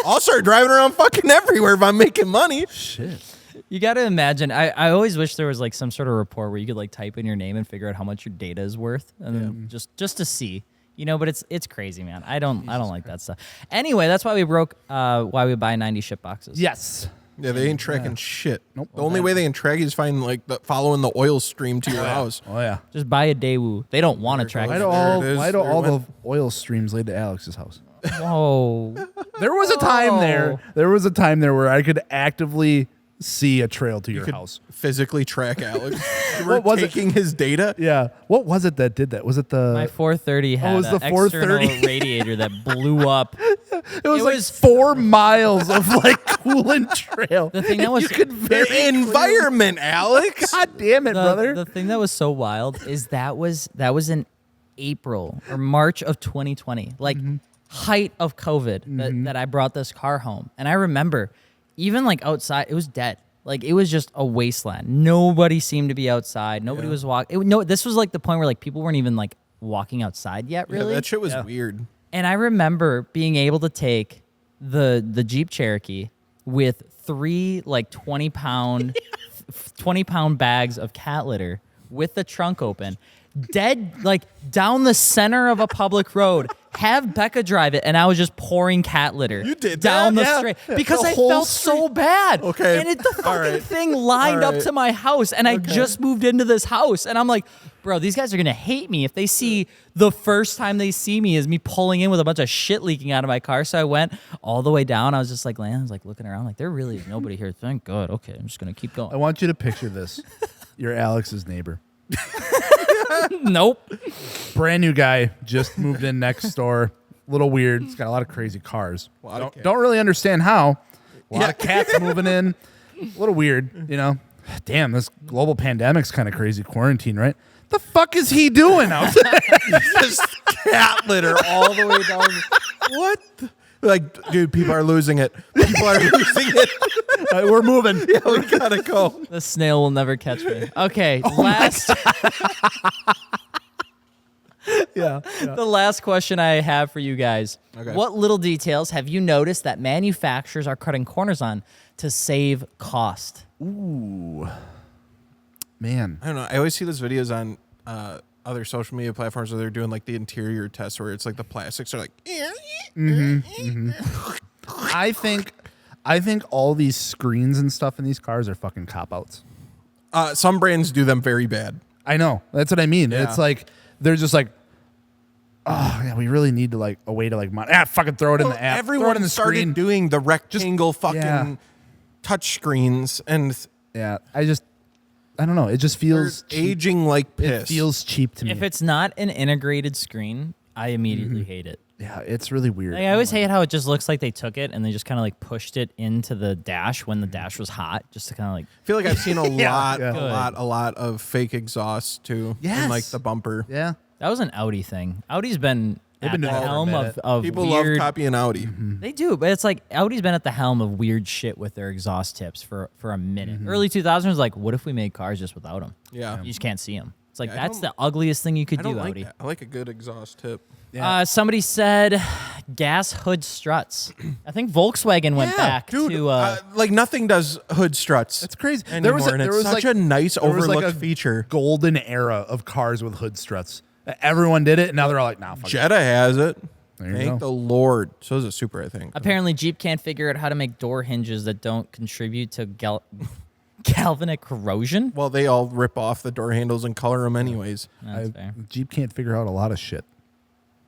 Speaker 1: I'll start driving around fucking everywhere if I'm making money.
Speaker 2: Shit.
Speaker 3: You got to imagine. I always wish there was like some sort of report where you could like type in your name and figure out how much your data is worth, and then just to see, But it's crazy, man. I don't like that stuff. Anyway, that's why we broke. Why we buy 90 ship boxes.
Speaker 2: Yes.
Speaker 1: Yeah, they ain't tracking shit.
Speaker 2: Nope.
Speaker 1: The only way they can track you is following the oil stream to your house.
Speaker 2: Oh yeah.
Speaker 3: Just buy a Daewoo. They don't want to track.
Speaker 2: Why
Speaker 3: it.
Speaker 2: do
Speaker 1: There
Speaker 2: all
Speaker 1: it is.
Speaker 2: why do
Speaker 1: There it
Speaker 2: all the
Speaker 1: went.
Speaker 2: oil streams lead to Alex's house?
Speaker 3: Whoa.
Speaker 2: There was a time there.
Speaker 3: Oh.
Speaker 2: There was a time there where I could actively see a trail to your
Speaker 1: Could
Speaker 2: house.
Speaker 1: physically track Alex. You were
Speaker 2: What was it?
Speaker 1: taking his data.
Speaker 2: Yeah. What was it that did that? Was it the?
Speaker 3: My 430 had
Speaker 2: it was
Speaker 3: an
Speaker 2: the 430.
Speaker 3: external radiator that blew up.
Speaker 2: it was
Speaker 3: it
Speaker 2: like
Speaker 3: was-
Speaker 2: 4 miles of like coolant trail.
Speaker 3: The thing that was
Speaker 2: you could very
Speaker 1: The environment, Alex.
Speaker 2: God damn it, brother.
Speaker 3: The thing that was so wild is that was in April or March of 2020, like height of COVID that I brought this car home. And I remember even like outside, it was dead. Like it was just a wasteland. Nobody seemed to be outside. Nobody was walking. No, this was like the point where like people weren't even like walking outside yet, really.
Speaker 1: Yeah, that shit was weird.
Speaker 3: And I remember being able to take the Jeep Cherokee with 3 like 20-pound 20-pound bags of cat litter with the trunk open, dead like down the center of a public road, have Becca drive it, and I was just pouring cat litter
Speaker 1: You did
Speaker 3: down
Speaker 1: that?
Speaker 3: the
Speaker 1: Yeah.
Speaker 3: street because
Speaker 2: The
Speaker 3: I
Speaker 2: whole
Speaker 3: felt so bad.
Speaker 1: Okay.
Speaker 3: And the
Speaker 1: All
Speaker 3: fucking
Speaker 1: right.
Speaker 3: thing lined
Speaker 1: All
Speaker 3: up
Speaker 1: right.
Speaker 3: to my house, and I just moved into this house, and I'm like, bro, these guys are gonna hate me if they see the first time they see me is me pulling in with a bunch of shit leaking out of my car. So I went all the way down. I was just like, I was like looking around, like there really is nobody here. Thank God. Okay, I'm just gonna keep
Speaker 2: I
Speaker 3: going.
Speaker 2: want you to picture this. You're Alex's neighbor.
Speaker 3: Nope.
Speaker 2: Brand new guy, just moved in next door. Little weird. He's got a lot of crazy cars.
Speaker 1: Lot of cats.
Speaker 2: Don't really understand how. A lot of cats moving in. A little weird, Damn, this global pandemic's kind of crazy. Quarantine, right? The fuck is he doing out there?
Speaker 1: Just cat litter all the way down. What? Like, dude, people are losing it. People are losing it.
Speaker 2: We're moving.
Speaker 1: Yeah, we gotta go.
Speaker 3: The snail will never catch me. Okay, last.
Speaker 2: Yeah.
Speaker 3: The last question I have for you guys.
Speaker 1: Okay.
Speaker 3: What little details have you noticed that manufacturers are cutting corners on to save cost?
Speaker 2: Ooh. Man.
Speaker 1: I don't know. I always see those videos on other social media platforms where they're doing like the interior tests where it's like the plastics are like.
Speaker 2: I think all these screens and stuff in these cars are fucking cop-outs.
Speaker 1: Some brands do them very bad.
Speaker 2: I know. That's what I mean.
Speaker 1: Yeah.
Speaker 2: It's like they're just like, oh yeah, we really need to like a way to like fucking throw it in the app. Throw it
Speaker 1: Everyone
Speaker 2: in the
Speaker 1: started
Speaker 2: screen.
Speaker 1: doing the rectangle fucking
Speaker 2: yeah.
Speaker 1: touch screens and
Speaker 2: Yeah. I don't know. It just
Speaker 1: they're
Speaker 2: feels cheap.
Speaker 1: aging like piss.
Speaker 2: It feels cheap to me.
Speaker 3: If it's not an integrated screen, I immediately hate it.
Speaker 2: yeah, it's really weird.
Speaker 3: Like, I always hate how it just looks like they took it and they just kind of like pushed it into the dash when the dash was hot, just to kind of like.
Speaker 1: I feel like I've seen a lot,
Speaker 2: yeah.
Speaker 1: a lot of fake exhaust too.
Speaker 2: Yes.
Speaker 1: In like the bumper.
Speaker 2: Yeah.
Speaker 3: That was an Audi thing. Audi's been
Speaker 2: They've
Speaker 3: at
Speaker 2: been
Speaker 3: the
Speaker 2: doing that for a
Speaker 3: helm
Speaker 2: minute.
Speaker 3: of
Speaker 1: People
Speaker 3: weird.
Speaker 1: love copying Audi.
Speaker 3: They do, but it's like Audi's been at the helm of weird shit with their exhaust tips for a minute. Early 2000s was like, what if we made cars just without them?
Speaker 1: Yeah.
Speaker 3: You just can't see them. It's like
Speaker 1: Yeah, I
Speaker 3: that's
Speaker 1: don't-
Speaker 3: the ugliest thing you could
Speaker 1: I
Speaker 3: do,
Speaker 1: don't like
Speaker 3: Audi.
Speaker 1: that. I like a good exhaust tip.
Speaker 3: Somebody said gas hood struts. I think Volkswagen went back
Speaker 1: dude.
Speaker 3: to.
Speaker 1: Like nothing does hood struts.
Speaker 2: It's crazy.
Speaker 1: Anymore, and it's such a nice
Speaker 2: there was
Speaker 1: overlooked
Speaker 2: like a
Speaker 1: feature.
Speaker 2: golden era of cars with hood struts. Everyone did it, and now they're all like, nah, fuck it.
Speaker 1: Jetta has it.
Speaker 2: There you
Speaker 1: Thank
Speaker 2: go.
Speaker 1: the Lord. So does a Super, I think.
Speaker 3: Apparently, Jeep can't figure out how to make door hinges that don't contribute to galvanic corrosion.
Speaker 1: Well, they all rip off the door handles and color them anyways.
Speaker 3: That's fair.
Speaker 2: Jeep can't figure out a lot of shit.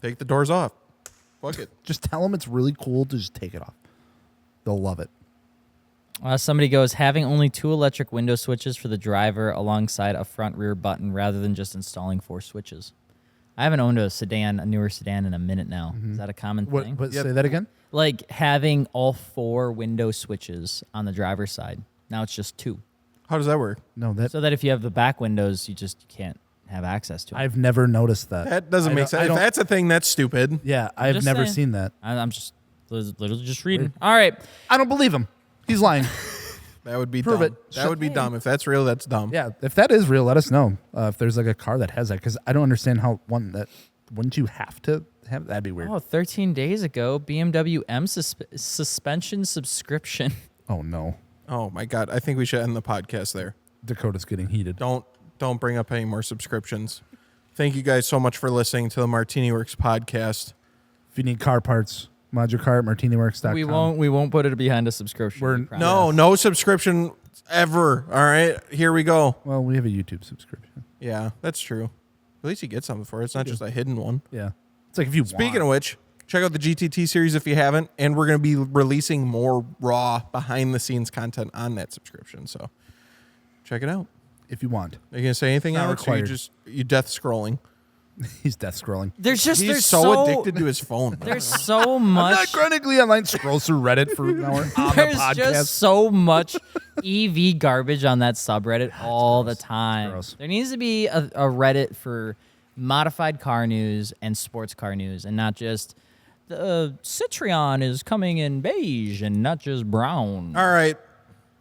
Speaker 1: Take the doors off. Fuck it.
Speaker 2: Just tell them it's really cool to just take it off. They'll love it.
Speaker 3: Somebody goes, having only 2 electric window switches for the driver alongside a front rear button rather than just installing 4 switches. I haven't owned a newer sedan in a minute now. Is that a common thing?
Speaker 2: What,
Speaker 1: Yep.
Speaker 2: Say that again?
Speaker 3: Like having all 4 window switches on the driver's side. Now it's just 2.
Speaker 1: How does that work?
Speaker 2: No, that
Speaker 3: So that if you have the back windows, you just can't have access to them.
Speaker 2: I've never noticed that.
Speaker 1: That doesn't make sense. If that's a thing, that's stupid.
Speaker 2: Yeah, I've
Speaker 3: just
Speaker 2: never
Speaker 3: saying.
Speaker 2: seen that.
Speaker 3: I'm just literally just reading. All right.
Speaker 2: I don't believe him. He's lying.
Speaker 1: That would be
Speaker 2: Prove
Speaker 1: dumb.
Speaker 2: it.
Speaker 1: That would be dumb. If that's real, that's dumb.
Speaker 2: Yeah, if that is real, let us know. If there's like a car that has that, because I don't understand how one that wouldn't you have to have that'd be weird.
Speaker 3: Oh, 13 days ago, BMW M suspension subscription.
Speaker 2: Oh no,
Speaker 1: Oh my God. I think we should end the podcast there.
Speaker 2: Dakota's getting heated.
Speaker 1: Don't bring up any more subscriptions. Thank you guys so much for listening to the MartiniWorks podcast.
Speaker 2: If you need car parts, modular car at MartiniWorks.com.
Speaker 3: We won't put it behind a subscription.
Speaker 2: We're-
Speaker 3: we promise.
Speaker 1: No subscription ever. All right, here we go.
Speaker 2: Well, we have a YouTube subscription.
Speaker 1: Yeah, that's true. At least you get something for it. It's not just a hidden one.
Speaker 2: Yeah, it's like if you
Speaker 1: Speaking of which, check out the GT-T series if you haven't, and we're going to be releasing more raw behind-the-scenes content on that subscription. So check it out.
Speaker 2: if you want,
Speaker 1: Are you going to say anything,
Speaker 2: Not
Speaker 1: Alex? Or
Speaker 2: required.
Speaker 1: you death scrolling?
Speaker 2: he's death scrolling.
Speaker 3: There's
Speaker 1: He's so addicted to his phone.
Speaker 3: There's so
Speaker 2: I'm
Speaker 3: much.
Speaker 2: not chronically online. Scroll through Reddit for an hour on the
Speaker 3: There's
Speaker 2: podcast.
Speaker 3: just so much EV garbage on that subreddit all the time.
Speaker 2: gross.
Speaker 3: There needs to be a Reddit for modified car news and sports car news, and not just the Citroen is coming in beige and not just brown.
Speaker 1: All right.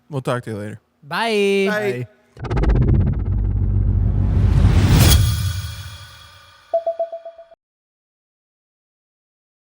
Speaker 1: We'll talk to you later.
Speaker 3: Bye.
Speaker 1: Bye.